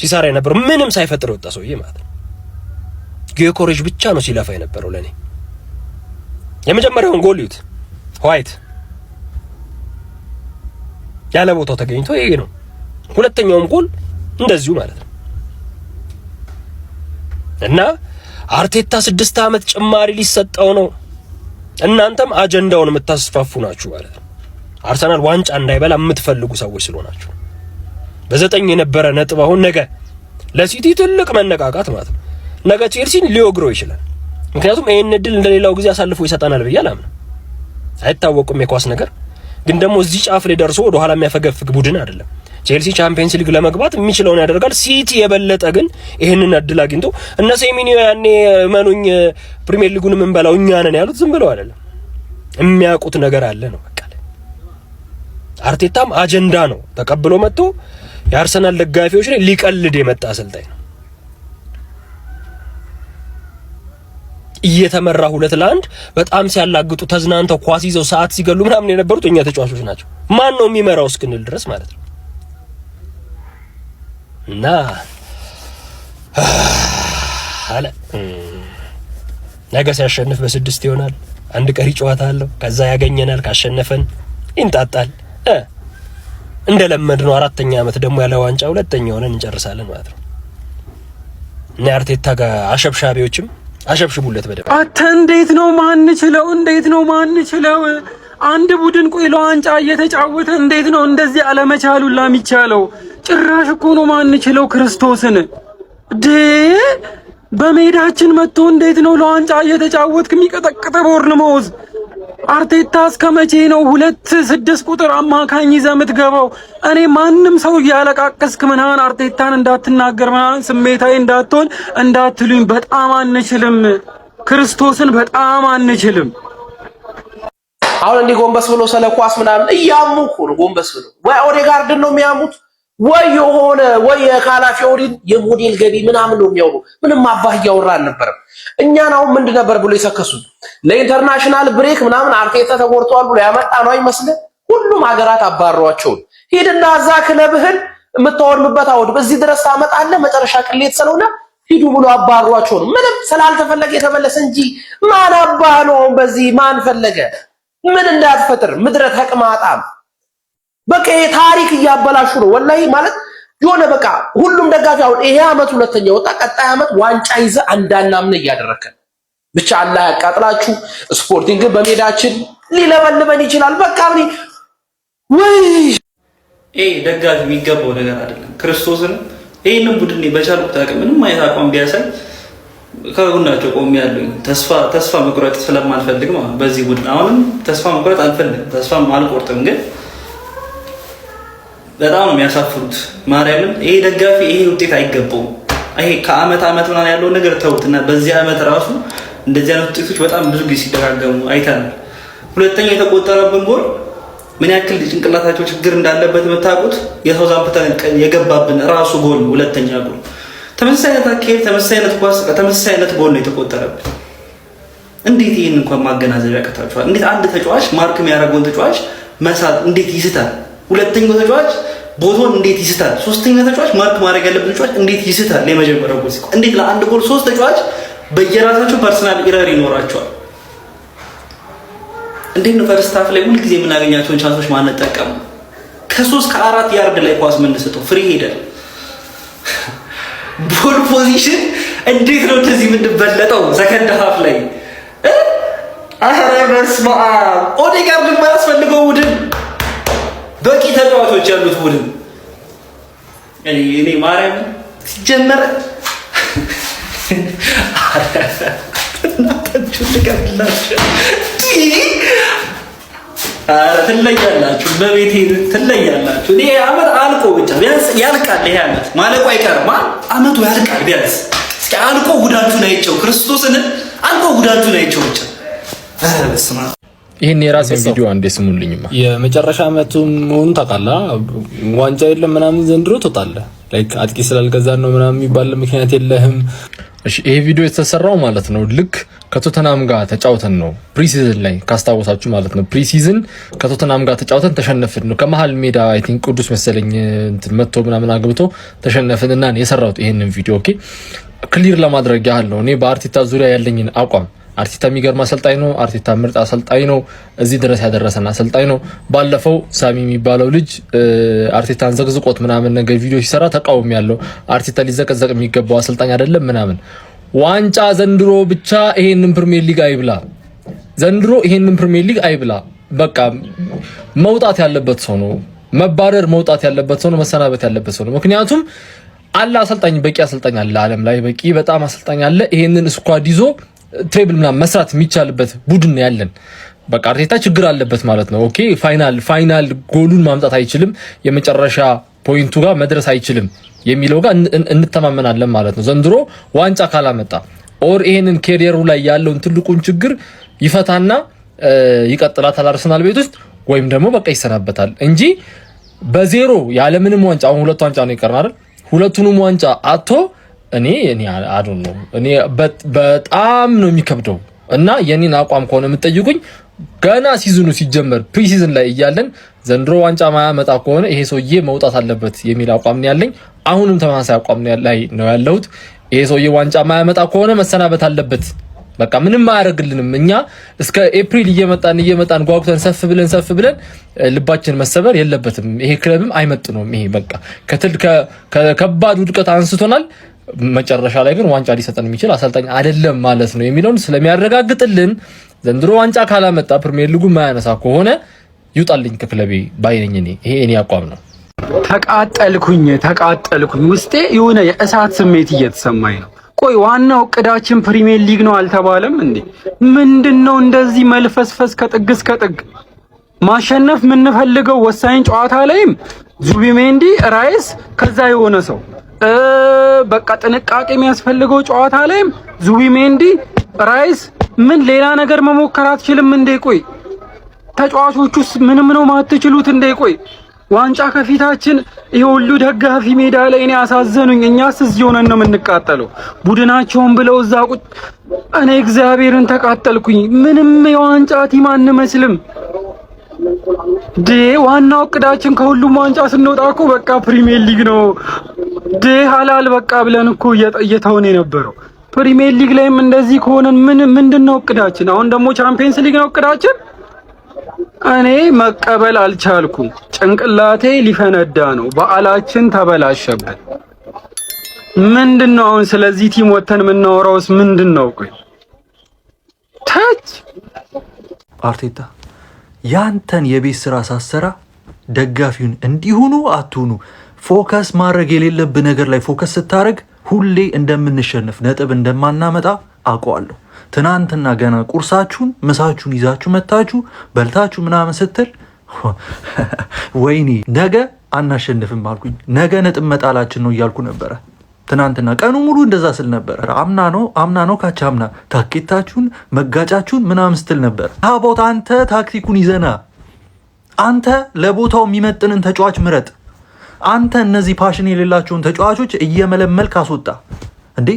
ሲሳራ የነበረ ምንም ሳይፈጥር ወጣ ሶዬ ማለት ነው ጊዮኮሬጅ ብቻ ነው ሲለፋ የነበረው ለኔ የመጀመሪያውን ጎል ይዩት። ዋይት ያለ ቦታው ተገኝቶ ይሄ ነው። ሁለተኛውም ጎል እንደዚሁ ማለት ነው። እና አርቴታ 6 ዓመት ጭማሪ ሊሰጠው ነው። እናንተም አጀንዳውን የምታስፋፉ ናችሁ ማለት ነው። አርሰናል ዋንጫ እንዳይበላ የምትፈልጉ ሰዎች ስለሆናችሁ በ9 የነበረ ነጥብ አሁን ነገ ለሲቲ ትልቅ መነቃቃት ማለት ነው። ነገ ቼልሲን ሊወግረው ይችላል። ምክንያቱም ይሄን እድል እንደሌላው ጊዜ አሳልፎ ይሰጣናል ብዬ አላምንም። አይታወቅም የኳስ ነገር ግን ደግሞ እዚህ ጫፍ ላይ ደርሶ ወደ ኋላ የሚያፈገፍግ ቡድን አይደለም። ቼልሲ ቻምፒየንስ ሊግ ለመግባት የሚችለውን ያደርጋል። ሲቲ የበለጠ ግን ይሄንን እድል አግኝቶ እነ ሴሚኒዮ ያኔ መኑኝ ፕሪሚየር ሊጉን የምንበላው እኛ ነን ያሉት ዝም ብለው አይደለም። የሚያውቁት ነገር አለ ነው በቃ። አርቴታም አጀንዳ ነው ተቀብሎ መጥቶ የአርሰናል ደጋፊዎች ላይ ሊቀልድ የመጣ አሰልጣኝ ነው። እየተመራ 2-1 በጣም ሲያላግጡ ተዝናንተው ኳስ ይዘው ሰዓት ሲገሉ ምናምን የነበሩት እኛ ተጫዋቾች ናቸው። ማን ነው የሚመራው እስክንል ድረስ ማለት ነው። እና አለ ነገ ሲያሸንፍ በ6 ይሆናል። አንድ ቀሪ ጨዋታ አለው። ከዛ ያገኘናል። ካሸነፈን ይንጣጣል። እንደለመድነው 4ኛ ዓመት ደግሞ ያለ ዋንጫ 2ኛ ሆነን እንጨርሳለን ማለት ነው። እና አርቴታ ጋር አሸብሻቢዎችም አሸብሽቡለት በደንብ። አተ እንዴት ነው ማንችለው? አንድ ቡድን ቆይ ለዋንጫ እየተጫወተ እንዴት ነው እንደዚህ አለመቻሉላ የሚቻለው? ጭራሽ እኮ ነው ማንችለው ክርስቶስን በሜዳችን መጥቶ እንዴት ነው ለዋንጫ እየተጫወትክ የሚቀጠቅጥ ቦርንሞዝ? አርቴታ እስከ መቼ ነው 2-6 ቁጥር አማካኝ ይዘህ የምትገባው? እኔ ማንም ሰው እያለቃቀስክ ምናምን አርቴታን እንዳትናገር ምናምን ስሜታዊ እንዳትሆን እንዳትሉኝ፣ በጣም አንችልም፣ ክርስቶስን በጣም አንችልም። አሁን እንዲህ ጎንበስ ብሎ ስለ ኳስ ምናምን እያሙ እኮ ነው። ጎንበስ ብሎ ወይ ኦዴጋርድን ነው የሚያሙት ወይ የሆነ ወይ የካላፊዮሪን የሞዴል ገቢ ምናምን ነው የሚያወሩ። ምንም አባህ እያወራ አልነበረም። እኛን አሁን ምንድን ነበር ብሎ የሰከሱት? ለኢንተርናሽናል ብሬክ ምናምን አርቴታ ተጎድቷል ብሎ ያመጣ ነው አይመስልህ? ሁሉም ሀገራት አባሯቸው። ሂድና እዛ ክለብህን የምታወድምበት አውድ በዚህ ድረስ ታመጣለህ። መጨረሻ ቅሌት ስለሆነ ሂዱ ብሎ አባሯቸው ነው። ምንም ስላልተፈለገ የተመለሰ እንጂ ማን አባህ ነው በዚህ ማን ፈለገ? ምን እንዳትፈጥር ምድረ ተቅማጣም በቃ ታሪክ እያበላሹ ነው ወላሂ። ማለት የሆነ በቃ ሁሉም ደጋፊ አሁን ይሄ አመት 2ኛ ወጣ፣ ቀጣይ አመት ዋንጫ ይዘ አንዳናምን እያደረከን ብቻ አላህ ያቃጥላችሁ። ስፖርቲንግ በሜዳችን ሊለበልበን ይችላል። በቃ ወይ ደጋፊ የሚገባው ነገር አይደለም። ክርስቶስን ይሄንን ቡድን በቻልኩት አቅም ምንም አይነት አቋም ቢያሳይ ከጎናቸው ቆሜያለሁ። ተስፋ መቁረጥ ስለማልፈልግ ማለት በዚህ ቡድን አሁንም ተስፋ መቁረጥ አልፈልግም። ተስፋ አልቆርጥም ግን በጣም ነው የሚያሳፍሩት። ማርያምን ይሄ ደጋፊ ይሄ ውጤት አይገባውም። ይሄ ከአመት ምናምን ያለው ነገር ተውትና በዚህ አመት ራሱ እንደዚህ አይነት ውጤቶች በጣም ብዙ ጊዜ ሲደጋገሙ አይተናል። ሁለተኛ የተቆጠረብን ጎል ምን ያክል ጭንቅላታቸው ችግር እንዳለበት የምታውቁት የሳውዛምፕተን የገባብን ራሱ ጎል ሁለተኛ ጎል ተመሳሳይ አይነት አካሄድ፣ ተመሳሳይ አይነት ኳስ፣ ተመሳሳይ አይነት ጎል ነው የተቆጠረብን። እንዴት ይሄን እንኳን ማገናዘብ ያቀታችኋል? እንዴት አንድ ተጫዋች ማርክ የሚያደርገውን ተጫዋች መሳት እንዴት ይስታል? ሁለተኛው ተጫዋች ቦታውን እንዴት ይስታል? ሶስተኛው ተጫዋች ማርክ ማድረግ ያለበት ተጫዋች እንዴት ይስታል? የመጀመሪያው ጎል ሲቆ እንዴት ለአንድ ጎል 3 ተጫዋች በየራሳቸው ፐርሰናል ኢረር ይኖራቸዋል? እንዴት ነው ፈርስት ሃፍ ላይ ሁሉ ጊዜ የምናገኛቸውን ቻንሶች ማንጠቀም? ከ3 ከ4 ያርድ ላይ ኳስ የምንሰጠው ፍሪ ሄደር ቦል ፖዚሽን እንዴት ነው እንደዚህ የምንበለጠው? ሰከንድ ሃፍ ላይ አረ በስመ አብ ኦዴጋርድ የማያስፈልገው ቡድን በቂ ተጫዋቾች ያሉት ቡድን እኔ ማርያም ሲጀመር ትለያላችሁ፣ በቤቴ ትለያላችሁ። እኔ አመት አልቆ ብቻ ቢያንስ ያልቃል። ይሄ አመት ማለቁ አይቀርም። አመቱ ያልቃል ቢያንስ እስኪ አልቆ ጉዳቱን አይቼው ክርስቶስን አልቆ ጉዳቱን አይቼው ብቻ በስመ አብ። ይሄን የራሴን ቪዲዮ አንዴ ስሙልኝማ። የመጨረሻ አመቱን መሆኑን ታውቃለህ። ዋንጫ የለም ምናምን ዘንድሮ ትወጣለህ። ላይክ አጥቂ ስላልገዛን ነው ምናምን የሚባል ምክንያት የለህም። እሺ ይሄ ቪዲዮ የተሰራው ማለት ነው ልክ ከቶተናም ጋር ተጫውተን ነው ፕሪሲዝን ላይ ካስታወሳችሁ ማለት ነው። ፕሪሲዝን ከቶተናም ጋር ተጫውተን ተሸነፍን ነው። ከመሃል ሜዳ አይ ቲንክ ቅዱስ መሰለኝ እንትን መጥቶ ምናምን አግብቶ ተሸነፍንና ነው የሰራሁት ይሄንን ቪዲዮ። ኦኬ ክሊር ለማድረግ ያህል ነው። እኔ በአርቴታ ዙሪያ ያለኝን አቋም አርቴታ የሚገርም አሰልጣኝ ነው። አርቴታ ምርጥ አሰልጣኝ ነው። እዚህ ድረስ ያደረሰና አሰልጣኝ ነው። ባለፈው ሳሚ የሚባለው ልጅ አርቴታን ዘግዝቆት ምናምን ነገር ቪዲዮ ሲሰራ ተቃውሞ ያለው አርቴታ ሊዘቀዘቅ የሚገባው አሰልጣኝ አይደለም ምናምን። ዋንጫ ዘንድሮ ብቻ ይሄንን ፕሪሚየር ሊግ አይብላ፣ ዘንድሮ ይሄንን ፕሪሚየር ሊግ አይብላ። በቃ መውጣት ያለበት ሰው ነው፣ መባረር መውጣት ያለበት ሰው ነው፣ መሰናበት ያለበት ሰው ነው። ምክንያቱም አለ አሰልጣኝ፣ በቂ አሰልጣኝ አለ ዓለም ላይ በቂ በጣም አሰልጣኝ አለ። ይሄንን ስኳድ ይዞ ትሬብል ምናምን መስራት የሚቻልበት ቡድን ያለን። በቃ አርቴታ ችግር አለበት ማለት ነው። ኦኬ ፋይናል ጎሉን ማምጣት አይችልም፣ የመጨረሻ ፖይንቱ ጋር መድረስ አይችልም የሚለው ጋር እንተማመናለን ማለት ነው። ዘንድሮ ዋንጫ ካላመጣ ኦር ይሄንን ኬሪየሩ ላይ ያለውን ትልቁን ችግር ይፈታና ይቀጥላታል አርሰናል ቤት ውስጥ ወይም ደግሞ በቃ ይሰናበታል እንጂ በዜሮ ያለምንም ዋንጫ አሁን 2 ዋንጫ ነው ይቀርናል አይደል? ሁለቱንም ዋንጫ አጥቶ እኔ አዶን ነው እኔ በጣም ነው የሚከብደው። እና የኔን አቋም ከሆነ የምትጠይቁኝ ገና ሲዝኑ ሲጀመር ፕሪሲዝን ላይ እያለን ዘንድሮ ዋንጫ ማያመጣ ከሆነ ይሄ ሰውዬ መውጣት አለበት የሚል አቋም ነው ያለኝ። አሁንም ተመሳሳይ አቋም ላይ ነው ያለሁት። ይሄ ሰውዬ ዋንጫ ማያመጣ ከሆነ መሰናበት አለበት። በቃ ምንም አያደርግልንም። እኛ እስከ ኤፕሪል እየመጣን ጓጉተን ሰፍ ብለን ልባችን መሰበር የለበትም። ይሄ ክለብም አይመጥነውም። ይሄ በቃ ከባድ ውድቀት አንስቶናል። መጨረሻ ላይ ግን ዋንጫ ሊሰጠን የሚችል አሰልጣኝ አይደለም ማለት ነው የሚለውን ስለሚያረጋግጥልን ዘንድሮ ዋንጫ ካላመጣ ፕሪሚየር ሊጉ ማያነሳ ከሆነ ይውጣልኝ ከክለቤ ባይነኝ። ይሄ እኔ አቋም ነው። ተቃጠልኩኝ ውስጤ የሆነ የእሳት ስሜት እየተሰማኝ ነው። ቆይ ዋናው እቅዳችን ፕሪሚየር ሊግ ነው አልተባለም እንዴ? ምንድነው እንደዚህ መልፈስፈስ ከጥግ እስከ ጥግ? ማሸነፍ የምንፈልገው ወሳኝ ጨዋታ ላይም ዙቢሜንዲ፣ ራይስ ከዛ የሆነ ሰው በቃ ጥንቃቄ የሚያስፈልገው ጨዋታ ላይም ዙቢሜንዲ፣ ራይስ ምን ሌላ ነገር መሞከር አትችልም እንዴ? ቆይ ተጫዋቾቹስ ምንም ነው ማትችሉት እንዴ? ቆይ ዋንጫ ከፊታችን ይሄ ሁሉ ደጋፊ ሜዳ ላይ እኔ አሳዘኑኝ። እኛስ እዚህ ሆነን ነው የምንቃጠለው። ቡድናቸውን ብለው እዛ ቁጭ እኔ እግዚአብሔርን ተቃጠልኩኝ። ምንም የዋንጫ ቲም አንመስልም። ዋናው እቅዳችን ከሁሉም ዋንጫ ስንወጣ እኮ በቃ ፕሪሚየር ሊግ ነው ሀላል በቃ ብለን እኮ እየተውን የነበረው። ፕሪሚየር ሊግ ላይም እንደዚህ ከሆነን ምንድነው እቅዳችን? አሁን ደግሞ ቻምፒየንስ ሊግ ነው እቅዳችን። እኔ መቀበል አልቻልኩም። ጭንቅላቴ ሊፈነዳ ነው። በዓላችን ተበላሸብን። ምንድነው አሁን ስለዚህ ቲም ወተን የምናወራውስ ምንድነው? ቆይ አርቴታ ያንተን የቤት ስራ ሳሰራ ደጋፊውን እንዲሁኑ አትሁኑ ፎከስ ማድረግ የሌለብህ ነገር ላይ ፎከስ ስታደርግ ሁሌ እንደምንሸነፍ ነጥብ እንደማናመጣ አውቀዋለሁ። ትናንትና ገና ቁርሳችሁን ምሳችሁን ይዛችሁ መታችሁ በልታችሁ ምናምን ስትል ወይኔ ነገ አናሸንፍም አልኩኝ። ነገ ነጥብ መጣላችን ነው እያልኩ ነበረ። ትናንትና ቀኑ ሙሉ እንደዛ ስል ነበር። አምና ነው ካቻ አምና ታኬታችሁን መጋጫችሁን ምናምን ስትል ነበር። ታቦት አንተ ታክቲኩን ይዘና አንተ ለቦታው የሚመጥንን ተጫዋች ምረጥ። አንተ እነዚህ ፓሽን የሌላቸውን ተጫዋቾች እየመለመልክ አስወጣ እንዴ።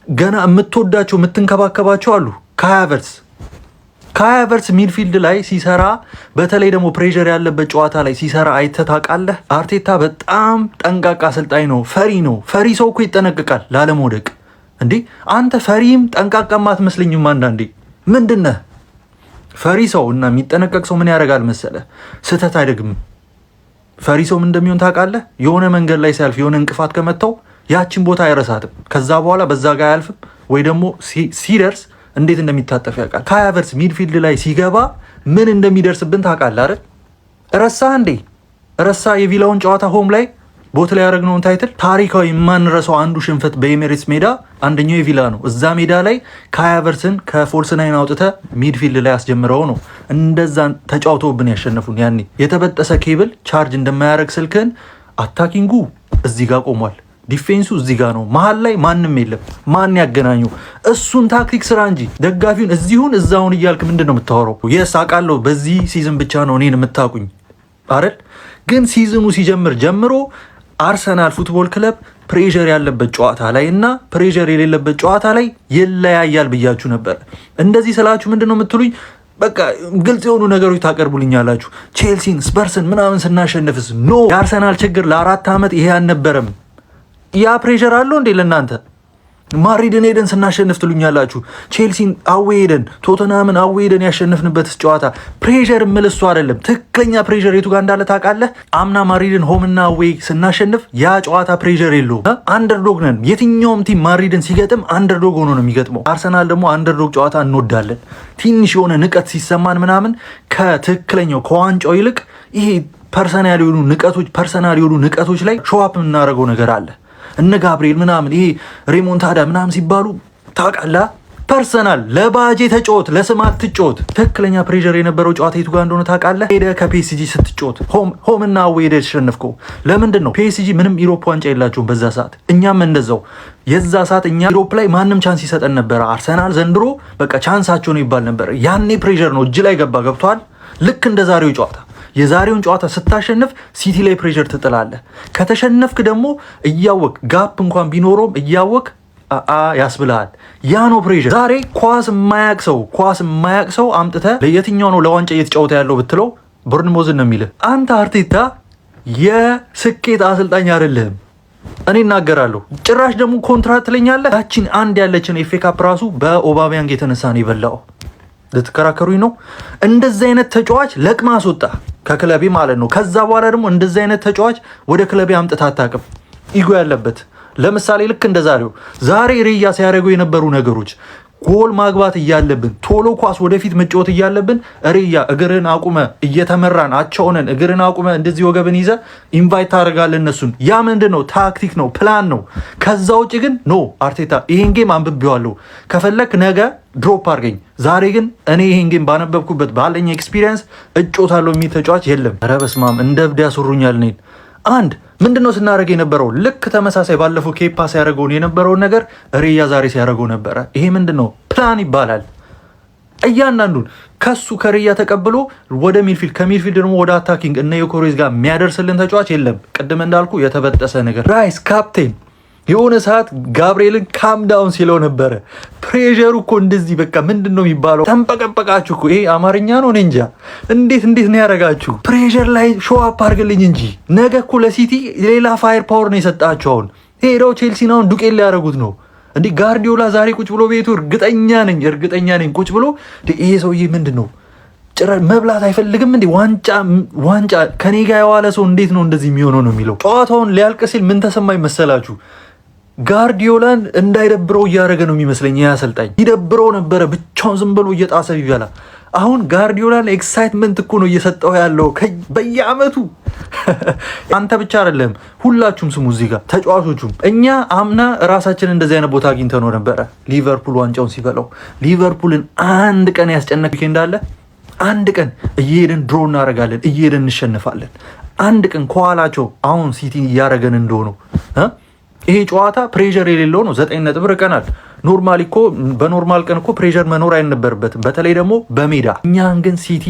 ገና የምትወዳቸው የምትንከባከባቸው አሉ። ካያቨርስ ሚድፊልድ ላይ ሲሰራ በተለይ ደግሞ ፕሬሸር ያለበት ጨዋታ ላይ ሲሰራ አይተህ ታውቃለህ? አርቴታ በጣም ጠንቃቃ አሰልጣኝ ነው። ፈሪ ሰው እኮ ይጠነቅቃል ላለመውደቅ እንዴ። አንተ ፈሪም ጠንቃቃም አትመስለኝም አንዳንዴ። ምንድነህ ፈሪ ሰው እና የሚጠነቀቅ ሰው ምን ያደርጋል መሰለህ? ስህተት አይደግምም። ፈሪ ሰው ምን እንደሚሆን ታውቃለህ? የሆነ መንገድ ላይ ሲያልፍ የሆነ እንቅፋት ከመታው ያችን ቦታ አይረሳትም። ከዛ በኋላ በዛ ጋር አያልፍም፣ ወይ ደግሞ ሲደርስ እንዴት እንደሚታጠፍ ያውቃል። ካያቨርስ ሚድፊልድ ላይ ሲገባ ምን እንደሚደርስብን ታውቃለህ አይደል? ረሳ የቪላውን ጨዋታ ሆም ላይ ቦት ላይ ያደረግነውን ታይትል። ታሪካዊ የማንረሳው አንዱ ሽንፈት በኤሜሬትስ ሜዳ አንደኛው የቪላ ነው። እዛ ሜዳ ላይ ካያቨርስን ከፎልስ ናይን አውጥተ ሚድፊልድ ላይ አስጀምረው ነው እንደዛ ተጫውተውብን ያሸነፉን። ያኔ የተበጠሰ ኬብል ቻርጅ እንደማያደርግ ስልክን አታኪንጉ እዚህ ጋር ቆሟል፣ ዲፌንሱ እዚህ ጋር ነው፣ መሀል ላይ ማንም የለም። ማን ያገናኙ? እሱን ታክቲክ ስራ እንጂ ደጋፊውን እዚሁን እዛውን እያልክ ምንድን ነው የምታወራው? የስ አውቃለሁ በዚህ ሲዝን ብቻ ነው እኔን የምታውቁኝ አይደል? ግን ሲዝኑ ሲጀምር ጀምሮ አርሰናል ፉትቦል ክለብ ፕሬሸር ያለበት ጨዋታ ላይ እና ፕሬሸር የሌለበት ጨዋታ ላይ ይለያያል ብያችሁ ነበር። እንደዚህ ስላችሁ ምንድን ነው የምትሉኝ? በቃ ግልጽ የሆኑ ነገሮች ታቀርቡልኛላችሁ። ቼልሲን ስፐርስን ምናምን ስናሸንፍስ ኖ የአርሰናል ችግር ለ4 ዓመት ይሄ አልነበረም። ያ ፕሬሸር አለው እንዴ ለእናንተ? ማድሪድን ሄደን ስናሸንፍ ትሉኛላችሁ። ቼልሲን አዌ ሄደን ቶተናምን አዌ ሄደን ያሸነፍንበት ጨዋታ ፕሬሸር እምልሱ አይደለም። ትክክለኛ ፕሬሸር የቱ ጋር እንዳለ ታውቃለህ? አምና ማድሪድን ሆምና አዌ ስናሸንፍ ያ ጨዋታ ፕሬሸር የለውም። አንደርዶግ ነን። የትኛውም ቲም ማድሪድን ሲገጥም አንደርዶግ ሆኖ ነው የሚገጥመው። አርሰናል ደግሞ አንደርዶግ ጨዋታ እንወዳለን። ትንሽ የሆነ ንቀት ሲሰማን ምናምን ከትክክለኛው ከዋንጫው ይልቅ ይሄ ፐርሰናል የሆኑ ንቀቶች ላይ ሾዋፕ የምናደርገው ነገር አለ። እነ ጋብሪኤል ምናምን ይሄ ሬሞንታዳ ምናምን ሲባሉ ታውቃለህ። ፐርሰናል ለባጄ ተጫወት፣ ለስማት ትጫወት። ትክክለኛ ፕሬሸር የነበረው ጨዋታ የቱ ጋር እንደሆነ ታውቃለህ? ሄደህ ከፒኤስጂ ስትጫወት ሆምና አዌ ሄደህ ተሸነፍከው። ለምንድን ነው? ፒኤስጂ ምንም ኢሮፕ ዋንጫ የላቸውም በዛ ሰዓት። እኛም እንደዛው የዛ ሰዓት እኛ ኢሮፕ ላይ ማንም ቻንስ ይሰጠን ነበረ። አርሰናል ዘንድሮ በቃ ቻንሳቸው ነው ይባል ነበር። ያኔ ፕሬሸር ነው እጅ ላይ ገብቷል። ልክ እንደ ዛሬው ጨዋታ የዛሬውን ጨዋታ ስታሸንፍ ሲቲ ላይ ፕሬሸር ትጥላለህ። ከተሸነፍክ ደግሞ እያወቅ ጋፕ እንኳን ቢኖረውም እያወቅ ያስብልሃል። ያ ነው ፕሬሸር። ዛሬ ኳስ የማያቅ ሰው አምጥተህ ለየትኛው ነው ለዋንጫ እየተጫወተ ያለው ብትለው ቦርንሞዝን ነው የሚልህ። አንተ አርቴታ የስኬት አሰልጣኝ አይደለህም። እኔ እናገራለሁ። ጭራሽ ደግሞ ኮንትራት ትለኛለህ። ያችን አንድ ያለችን ኤፍ ኤ ካፕ ራሱ በኦባሚያንግ የተነሳ ነው የበላው። ልትከራከሩኝ ነው? እንደዚህ አይነት ተጫዋች ለቅማ አስወጣ ከክለቤ ማለት ነው። ከዛ በኋላ ደግሞ እንደዚህ አይነት ተጫዋች ወደ ክለቤ አምጥታ አታውቅም። ኢጎ ያለበት ለምሳሌ ልክ እንደ ዛሬ ሪያ ሲያደርጉ የነበሩ ነገሮች ጎል ማግባት እያለብን ቶሎ ኳስ ወደፊት መጫወት እያለብን ሪያ እግርን አቁመ እየተመራን አቻውነን እግርን አቁመ እንደዚህ ወገብን ይዘ ኢንቫይት ታደርጋለህ እነሱን። ያ ምንድን ነው? ታክቲክ ነው፣ ፕላን ነው። ከዛ ውጭ ግን ኖ አርቴታ ይሄን ጌም አንብቤዋለሁ፣ ከፈለክ ነገ ድሮፕ አድርገኝ። ዛሬ ግን እኔ ይሄን ጌም ባነበብኩበት ባለኝ ኤክስፒሪየንስ እጮታለሁ የሚል ተጫዋች የለም። ኧረ በስመ አብ እንደ እብድ ያስሩኛል እኔን። አንድ ምንድነው ስናደርግ የነበረው? ልክ ተመሳሳይ ባለፈው ኬፓ ሲያደርገውን የነበረውን ነገር ሪያ ዛሬ ሲያደርገው ነበረ። ይሄ ምንድነው? ፕላን ይባላል። እያንዳንዱን ከሱ ከሪያ ተቀብሎ ወደ ሚድፊልድ ከሚድፊልድ ደግሞ ወደ አታኪንግ እነ ዮኮሬዝ ጋር የሚያደርስልን ተጫዋች የለም። ቅድም እንዳልኩ የተበጠሰ ነገር። ራይስ ካፕቴን የሆነ ሰዓት ጋብሪኤልን ካም ዳውን ሲለው ነበረ። ፕሬሸሩ እኮ እንደዚህ በቃ ምንድን ነው የሚባለው? ተንበቀበቃችሁ እኮ። ይሄ አማርኛ ነው እንጃ። እንዴት ነው ያደረጋችሁ? ፕሬሸር ላይ ሾው አፕ አድርግልኝ እንጂ። ነገ እኮ ለሲቲ ሌላ ፋየር ፓወር ነው የሰጣቸው። አሁን ሄደው ቼልሲን አሁን ዱቄት ሊያደርጉት ነው። እንዲህ ጋርዲዮላ ዛሬ ቁጭ ብሎ ቤቱ እርግጠኛ ነኝ ቁጭ ብሎ ይሄ ሰውዬ ምንድን ነው ጭራሽ መብላት አይፈልግም እንዴ? ዋንጫ ከኔ ጋር የዋለ ሰው እንዴት ነው እንደዚህ የሚሆነው ነው የሚለው። ጨዋታውን ሊያልቅ ሲል ምን ተሰማኝ መሰላችሁ? ጋርዲዮላን እንዳይደብረው እያደረገ ነው የሚመስለኝ። ይህ አሰልጣኝ ይደብረው ነበረ ብቻውን ዝም ብሎ እየጣሰ ቢበላ። አሁን ጋርዲዮላን ኤክሳይትመንት እኮ ነው እየሰጠው ያለው በየአመቱ። አንተ ብቻ አይደለም ሁላችሁም ስሙ እዚህ ጋር ተጫዋቾቹም። እኛ አምና ራሳችን እንደዚህ አይነት ቦታ አግኝተነው ነበረ። ሊቨርፑል ዋንጫውን ሲበላው ሊቨርፑልን አንድ ቀን ያስጨነቅ እንዳለ አንድ ቀን እየሄድን ድሮ እናደርጋለን፣ እየሄድን እንሸንፋለን። አንድ ቀን ከኋላቸው አሁን ሲቲ እያደረገን እንደሆነው ይሄ ጨዋታ ፕሬሸር የሌለው ነው። 9 ነጥብ ርቀናል። ኖርማሊ እኮ በኖርማል ቀን እኮ ፕሬሸር መኖር አይነበርበትም፣ በተለይ ደግሞ በሜዳ። እኛን ግን ሲቲ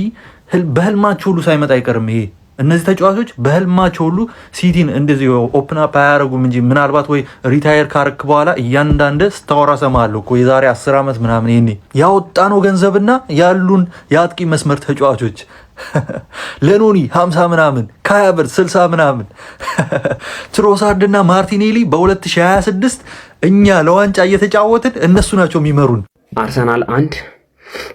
በህልማቸው ሁሉ ሳይመጣ አይቀርም። ይሄ እነዚህ ተጫዋቾች በህልማቸው ሁሉ ሲቲን እንደዚህ ኦፕን አፕ አያደርጉም እንጂ ምናልባት ወይ ሪታየር ካርክ በኋላ እያንዳንድ ስታወራ ሰማለሁ እኮ የዛሬ 10 ዓመት ምናምን ይሄኔ ያወጣነው ገንዘብና ያሉን የአጥቂ መስመር ተጫዋቾች ለኖኒ 50 ምናምን ካያበር 60 ምናምን ትሮሳርድ እና ማርቲኔሊ በ2026 እኛ ለዋንጫ እየተጫወትን እነሱ ናቸው የሚመሩን። አርሰናል 1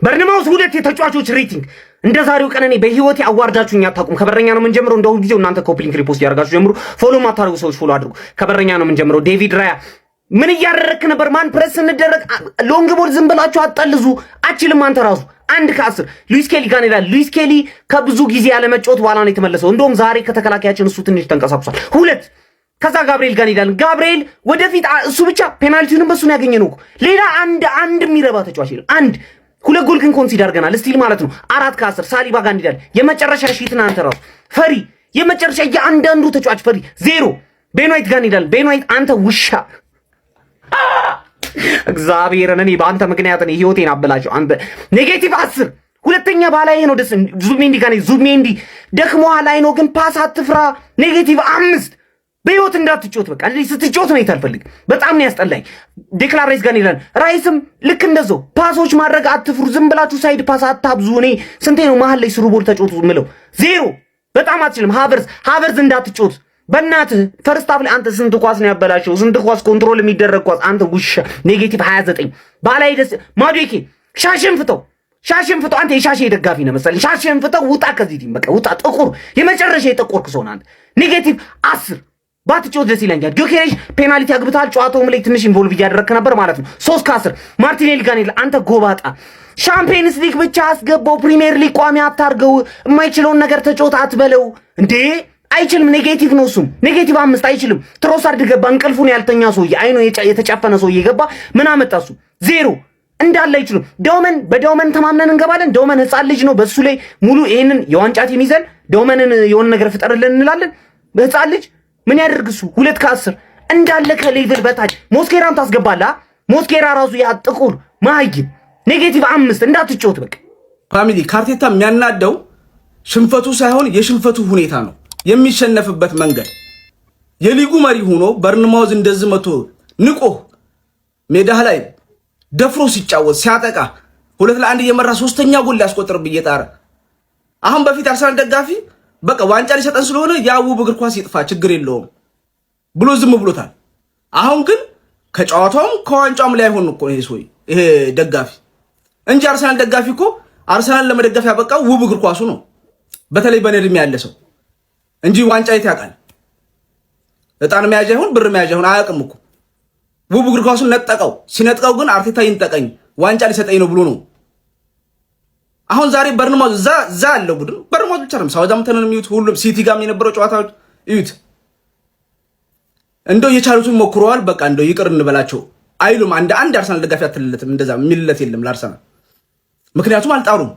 በርንማውስ 2 የተጫዋቾች ሬቲንግ እንደ ዛሬው ቀን እኔ በህይወቴ አዋርዳችሁኝ አታውቁም። ከበረኛ ነው የምንጀምረው። እንደው ጊዜው እናንተ ኮፕሊንግ ሪፖስት ያደርጋችሁ ጀምሩ። ፎሎ ማታረጉ ሰዎች ፎሎ አድርጉ። ከበረኛ ነው የምንጀምረው። ዴቪድ ራያ ምን እያደረክ ነበር? ማን ፕሬስ እንደረግ ሎንግ ቦል ዝም ብላችሁ አጣልዙ አችልም። አንተ ራሱ 1 ከ10 ሉዊስ ኬሊ ጋር ይላል። ሉዊስ ኬሊ ከብዙ ጊዜ ያለ መጫወት በኋላ ነው የተመለሰው። እንደውም ዛሬ ከተከላካያችን እሱ ትንሽ ተንቀሳቅሷል። 2 ከዛ ጋብሪኤል ጋር ይላል። ጋብሪኤል ወደፊት እሱ ብቻ ፔናልቲውንም በሱ ነው ያገኘነው። ሌላ አንድ የሚረባ ተጫዋች የለም። 2 ጎል ግን ኮንሲደር አድርገናል ስቲል ማለት ነው። 4 ከ10 ሳሊባ ጋር ይላል። የመጨረሻ ሺትና አንተ ራሱ ፈሪ የመጨረሻ የአንዳንዱ ተጫዋች ፈሪ 0 ቤንዋይት ጋር ይላል። ቤንዋይት አንተ ውሻ እግዚአብሔርን እኔ በአንተ ምክንያት ነው ህይወቴን አበላሸው። አንተ ኔጌቲቭ 10 ሁለተኛ ባላይ ነው ደስ ዙቢሜንዲ ጋር ዙቢሜንዲ ደክሞሃል ላይ ነው ግን ፓስ አትፍራ። ኔጌቲቭ 5 በህይወት እንዳትጮት በቃ እንዴ ስትጮት ነው ይታልፈልግ በጣም ነው ያስጠላኝ። ዴክላን ራይስ ጋር ይላል። ራይስም ልክ እንደዛው ፓሶች ማድረግ አትፍሩ፣ ዝም ብላችሁ ሳይድ ፓስ አታብዙ። እኔ ስንቴ ነው መሀል ላይ ስሩ ቦል ተጮቱ ምለው 0 በጣም አትችልም። ሃቨርዝ እንዳትጮት በእናትህ ፈርስት ሃፍ ላይ አንተ ስንት ኳስ ነው ያበላሸው? ስንት ኳስ ኮንትሮል የሚደረግ ኳስ አንተ ውሻ። ኔጌቲቭ 29 ባላይ ደስ ማዶይኬ ሻሽን ፍተው አንተ የሻሽ ደጋፊ ነህ መሰለኝ። ሻሽን ፍተው ውጣ ከዚህ ቲም በቃ ውጣ። ጥቁር የመጨረሻ የጠቆርክ ሰው ነህ አንተ። ኔጌቲቭ 10 ባትጮት ደስ ይለኛል። ጆኬሬሽ ፔናልቲ አግብታል። ጨዋታውም ላይ ትንሽ ኢንቮልቭ እያደረግክ ነበር ማለት ነው። 3 ከ10 ማርቲኔሊ ጋኔል አንተ ጎባጣ። ሻምፒየንስ ሊግ ብቻ አስገባው፣ ፕሪሚየር ሊግ ቋሚ አታርገው። የማይችለውን ነገር ተጫወት አትበለው እንዴ። አይችልም። ኔጌቲቭ ነው እሱም ኔጌቲቭ 5 አይችልም። ትሮሳርድ ገባ፣ እንቅልፉን ያልተኛ ሰውዬ፣ አይኑ የተጨፈነ ሰውዬ ገባ። ምን አመጣ እሱ? ዜሮ እንዳለ አይችልም። በደውመን ተማምነን እንገባለን። ደውመን ህፃን ልጅ ነው። በሱ ላይ ሙሉ ይሄንን የዋንጫ ቲም ይዘን ደውመንን የሆነ ነገር ፍጠርልን እንላለን። በህፃን ልጅ ምን ያደርግ እሱ? 2 ከ10 እንዳለ ከሌቭል በታች። ሞስኬራን ታስገባለህ። ሞስኬራ ራሱ ያ ጥቁር ማይም ኔጌቲቭ 5 እንዳትጮት በቃ። ፋሚሊ ካርቴታ የሚያናደው ሽንፈቱ ሳይሆን የሽንፈቱ ሁኔታ ነው። የሚሸነፍበት መንገድ የሊጉ መሪ ሆኖ በርንማውዝ እንደዚህ መቶ ንቆ ሜዳ ላይ ደፍሮ ሲጫወት ሲያጠቃ 2-1 እየመራ 3ኛ ጎል ሊያስቆጥር እየጣረ አሁን በፊት አርሰናል ደጋፊ በቃ ዋንጫ ሊሰጠን ስለሆነ ያው እግር ኳስ ይጥፋ ችግር የለውም ብሎ ዝም ብሎታል። አሁን ግን ከጨዋታውም ከዋንጫውም ላይ ሆኖ እኮ ይሄ ደጋፊ እንጂ አርሰናል ደጋፊ እኮ አርሰናል ለመደገፍ ያበቃው ውብ እግር ኳሱ ነው። በተለይ በኔ እድሜ ያለ ሰው እንጂ ዋንጫ የት ያውቃል? እጣን መያዣ ይሁን ብር መያዣ ይሁን አያውቅም እኮ። ውብ እግር ኳሱን ነጠቀው። ሲነጥቀው ግን አርቴታ ይንጠቀኝ ዋንጫ ሊሰጠኝ ነው ብሎ ነው። አሁን ዛሬ በርንማውዝ እዛ ያለው ቡድን በርንማውዝ ብቻ ነው። ሳውዛምፕተንን የሚዩት ሁሉም ሲቲ ጋር የነበረው ጨዋታዎች እዩት። እንደው የቻሉትን ሞክረዋል። በቃ እንደው ይቅር እንበላቸው አይሉም። አንድ አርሰናል ደጋፊ አትልለትም። እንደዛ የሚልለት የለም ለአርሰናል። ምክንያቱም አልጣሩም።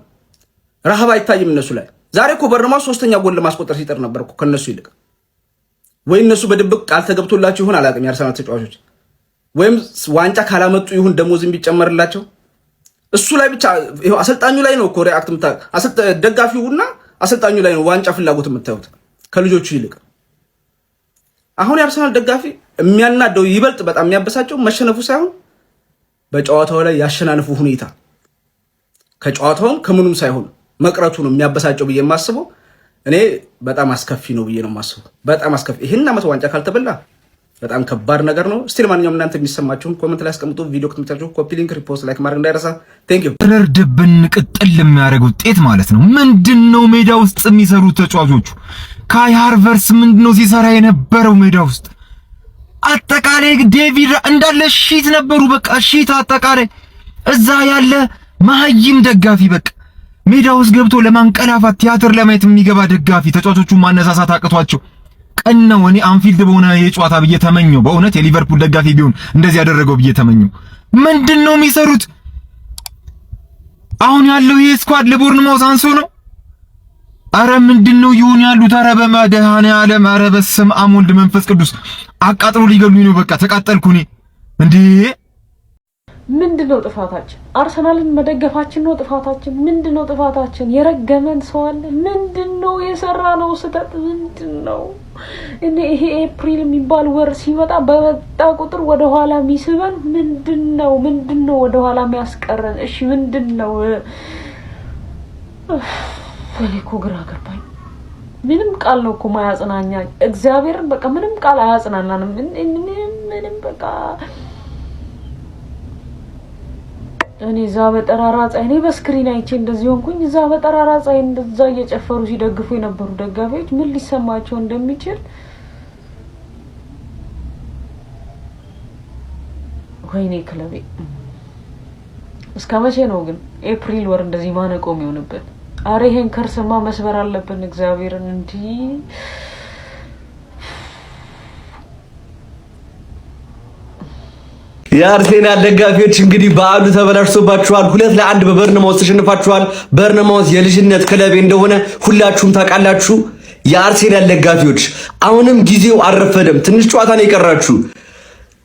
ረሃብ አይታይም እነሱ ላይ። ዛሬ እኮ በርንማውዝ 3ኛ ጎል ለማስቆጠር ሲጥር ነበር እኮ ከነሱ ይልቅ። ወይ እነሱ በድብቅ ቃል ተገብቶላቸው ይሁን አላውቅም የአርሰናል ተጫዋቾች፣ ወይም ዋንጫ ካላመጡ ይሁን ደሞዝ ቢጨመርላቸው እሱ ላይ ብቻ አሰልጣኙ ላይ ነው እኮ ሪአክት ደጋፊውና አሰልጣኙ ላይ ነው ዋንጫ ፍላጎት የምታዩት ከልጆቹ ይልቅ። አሁን የአርሰናል ደጋፊ የሚያናደው ይበልጥ በጣም የሚያበሳጨው መሸነፉ ሳይሆን በጨዋታው ላይ ያሸናነፉ ሁኔታ ከጨዋታውም ከምኑም ሳይሆን መቅረቱ ነው የሚያበሳጨው ብዬ የማስበው። እኔ በጣም አስከፊ ነው ብዬ ነው የማስበው። በጣም አስከፊ። ይሄን ዓመት ዋንጫ ካልተበላ በጣም ከባድ ነገር ነው። እስቲ ለማንኛውም እናንተ የሚሰማችሁን ኮሜንት ላይ አስቀምጡ። ቪዲዮ ከተመቻችሁ ኮፒ ሊንክ፣ ሪፖስት፣ ላይክ ማድረግ እንዳይረሳ። ቴንክ ዩ። ረርድብን ቅጥል የሚያደርግ ውጤት ማለት ነው። ምንድነው ሜዳ ውስጥ የሚሰሩት ተጫዋቾቹ? ካይ ሃቨርትዝ ምንድነው ሲሰራ የነበረው ሜዳ ውስጥ? አጠቃላይ ዴቪድ እንዳለ ሺት ነበሩ። በቃ ሺት አጠቃላይ እዛ ያለ መሀይም ደጋፊ በቃ ሜዳ ውስጥ ገብቶ ለማንቀላፋት ቲያትር ለማየት የሚገባ ደጋፊ ተጫዋቾቹን ማነሳሳት አቅቷቸው ቀን ነው። እኔ አንፊልድ በሆነ የጨዋታ ብዬ ተመኘው። በእውነት የሊቨርፑል ደጋፊ ቢሆን እንደዚህ ያደረገው ብዬ ተመኘው። ምንድነው የሚሰሩት? አሁን ያለው ይሄ ስኳድ ለቦርንማውዝ አንሶ ነው። አረ ምንድነው ይሁን ያሉት? አረ በመድኃኔዓለም፣ አረ በስመ አብ ወልድ መንፈስ ቅዱስ አቃጥሎ ሊገሉኝ ነው። በቃ ተቃጠልኩ እኔ እንዴ። ምንድነው ጥፋታችን? አርሰናልን መደገፋችን ነው ጥፋታችን? ምንድነው ጥፋታችን? የረገመን ሰው አለ? ምንድነው የሰራነው ስህተት ምንድነው? ይሄ ኤፕሪል የሚባል ወር ሲመጣ በመጣ ቁጥር ወደ ኋላ የሚስበን ምንድነው ወደ ኋላ የሚያስቀረን? እሺ ምንድነው? እኔ እኮ ግራ ገባኝ። ምንም ቃል ነው እኮ ማያጽናኛኝ። እግዚአብሔርን በቃ ምንም ቃል አያጽናናንም። ምንም በቃ እኔ እዛ በጠራራ ፀሐይ እኔ በስክሪን አይቼ እንደዚህ ሆንኩኝ። እዛ በጠራራ ፀሐይ እንደዛ እየጨፈሩ ሲደግፉ የነበሩ ደጋፊዎች ምን ሊሰማቸው እንደሚችል ወይኔ ክለቤ። እስከ መቼ ነው ግን ኤፕሪል ወር እንደዚህ ማነቆ የሚሆንብን? አረ ይሄን ከርስማ መስበር አለብን እግዚአብሔርን እንጂ። የአርሴናል ደጋፊዎች እንግዲህ በዓሉ ተበላሽቶባችኋል። 2-1 በበርንማውዝ ተሸንፋችኋል። በርንማውዝ የልጅነት ክለቤ እንደሆነ ሁላችሁም ታውቃላችሁ። የአርሴናል ደጋፊዎች አሁንም ጊዜው አልረፈደም። ትንሽ ጨዋታ ነው የቀራችሁ።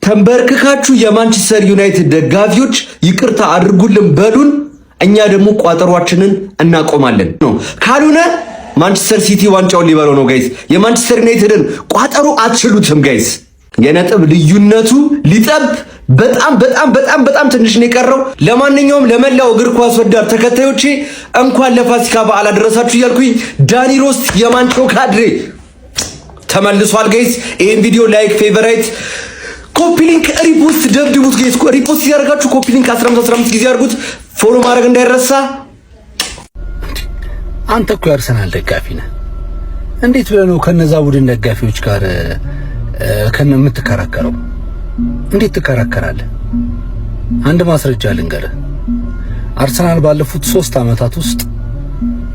ተንበርክካችሁ የማንቸስተር ዩናይትድ ደጋፊዎች ይቅርታ አድርጉልን በሉን። እኛ ደግሞ ቋጠሯችንን እናቆማለን ነው። ካልሆነ ማንቸስተር ሲቲ ዋንጫውን ሊበለው ነው ጋይስ። የማንቸስተር ዩናይትድን ቋጠሮ አትችሉትም ጋይስ። የነጥብ ልዩነቱ ሊጠብ በጣም ትንሽ ነው የቀረው። ለማንኛውም ለመላው እግር ኳስ ወዳድ ተከታዮቼ እንኳን ለፋሲካ በዓል አደረሳችሁ እያልኩኝ ዳኒ ሮስት የማንቾ ካድሬ ተመልሷል ጋይስ። ይሄን ቪዲዮ ላይክ፣ ፌቨራይት፣ ኮፒ ሊንክ፣ ሪፖስት ደብድቡት ጋይስ። ሪፖስት ያደርጋችሁ ኮፒ ሊንክ 15 ጊዜ አድርጉት። ፎሎ ማድረግ እንዳይረሳ። አንተ እኮ ያርሰናል ደጋፊ ነህ። እንዴት ብለህ ነው ከነዛ ቡድን ደጋፊዎች ጋር የምትከራከረው? እንዴት ትከራከራለህ? አንድ ማስረጃ ልንገርህ። አርሰናል ባለፉት 3 ዓመታት ውስጥ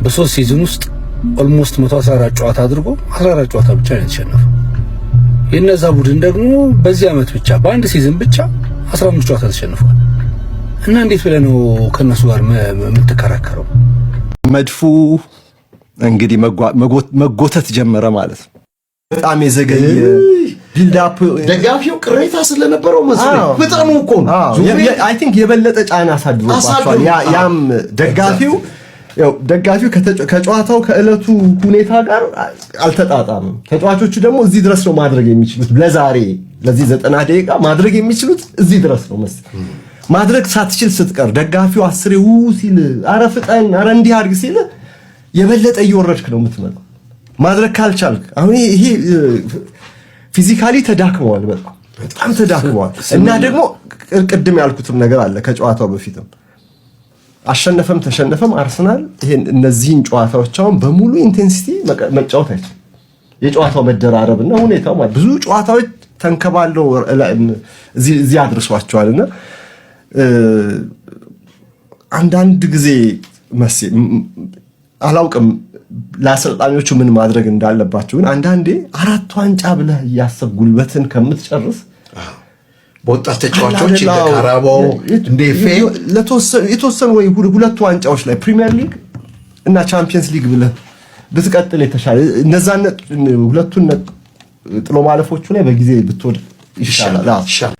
በ3 ሲዝን ውስጥ ኦልሞስት 114 ጨዋታ አድርጎ 14 ጨዋታ ብቻ ነው የተሸነፈው። የነዛ ቡድን ደግሞ በዚህ ዓመት ብቻ በአንድ ሲዝን ብቻ 15 ጨዋታ ተሸንፏል። እና እንዴት ብለህ ነው ከነሱ ጋር የምትከራከረው? መድፉ እንግዲህ መጎተት ጀመረ ማለት ነው። በጣም የዘገየ ቢልዳፕ ደጋፊው ቅሬታ ስለነበረው መስሎኝ በጣም እኮ አይ ቲንክ የበለጠ ጫና አሳድሮባቸዋል። ያም ደጋፊው ከጨዋታው ከእለቱ ሁኔታ ጋር አልተጣጣምም። ተጫዋቾቹ ደግሞ እዚህ ድረስ ነው ማድረግ የሚችሉት። ለዚህ 90 ደቂቃ ማድረግ የሚችሉት እዚህ ድረስ ነው መሰለኝ። ማድረግ ሳትችል ስትቀር ደጋፊው አስሬው ሲል አረ ፍጠን አረ እንዲህ አድርግ ሲል የበለጠ እየወረድክ ነው የምትመጣው። ማድረግ ካልቻልክ አሁን ይሄ ፊዚካሊ ተዳክመዋል፣ በጣም ተዳክመዋል። እና ደግሞ ቅድም ያልኩትም ነገር አለ ከጨዋታው በፊትም አሸነፈም ተሸነፈም አርሰናል እነዚህን ጨዋታዎች አሁን በሙሉ ኢንቴንሲቲ መጫወት አይችልም። የጨዋታው መደራረብና ሁኔታው ማለት ብዙ ጨዋታዎች ተንከባለው እዚህ አድርሷቸዋልና አንዳንድ ጊዜ አላውቅም ለአሰልጣኞቹ ምን ማድረግ እንዳለባቸው፣ ግን አንዳንዴ 4 ዋንጫ ብለህ እያሰብ ጉልበትን ከምትጨርስ በወጣት ተጫዋቾች እንደ ካራባው እንደ ኤፍኤ የተወሰኑ ወይ 2 ዋንጫዎች ላይ ፕሪሚየር ሊግ እና ቻምፒየንስ ሊግ ብለህ ብትቀጥል የተሻለ እነዛን ሁለቱን ጥሎ ማለፎቹ ላይ በጊዜ ብትወድ ይሻላል።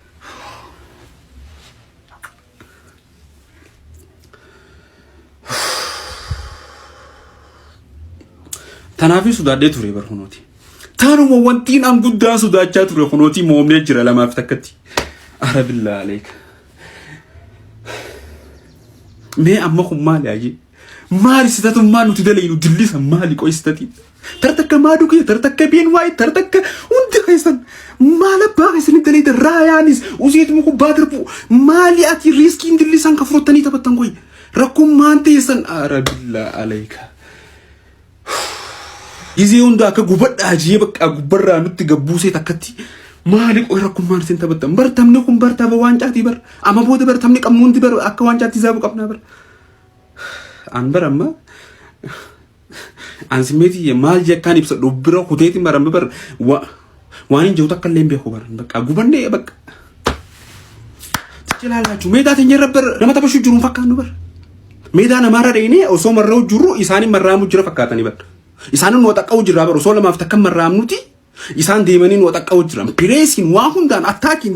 Tanaafii sudaadhee ture barhunooti. Taanuma wantiin an guddaan sudaachaa ture hunooti moomnee jira lamaaf takkatti. Ara billaa aleeka. Mee amma kun maali aje? Maali sitatu maa nuti dalaynu dillisa maali qo'istati? Tartakka maaduu kee tartakka biin waa'ee tartakka hundi keessan maala baaqisanii dalayda raayaanis usiitu muku baadirbu maali ati riiskiin dillisan ka furtanii taphattan koyi rakkoon maan teessan ara billaa aleeka. ጊዜው እንዳከ ጉበዳጂ በቃ ጉበራ ምት ገቡሴ ተከቲ ማሊቆ ይረኩም ማን ሰንተ በተም በርተም ነኩም በርታ በዋንጫት ይበር አማቦት በርተም ነቀሙን ይበር አከ ዋንጫት ይዛቡ ቀብና በር አንበረማ አንስሜቲ የማል ጀካን ይብሰ ዱብሮ ሁቴት መረም በር ዋንን ጀውታ ከለም ቢሆ በር በቃ ጉበኔ በቃ ትችላላችሁ ሜዳ ተኘረበር ለማተበሹ ጅሩን ፈካኑ በር ሜዳ ነማረደኔ ኦሶ መረው ጅሩ ኢሳኒ መራሙ ጅረ ፈካተኒ በር ኢሳንን ወጣቀው ጅራ በሩ ሶለ ማፍተከም መራምኑቲ ኢሳን ዴመኒን ወጣቀው ጅራ ፕሬሲን ዋሁንዳን አታኪን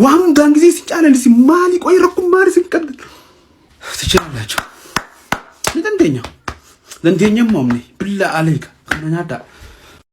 ዋሁንዳን ጊዜ ሲጫለል ሲማሊ ቆይ ረኩም ማሪ ሲቀድ ትችላላችሁ ለደንደኛው ለንደኛም ማምኔ ብላ አለይካ ከናዳ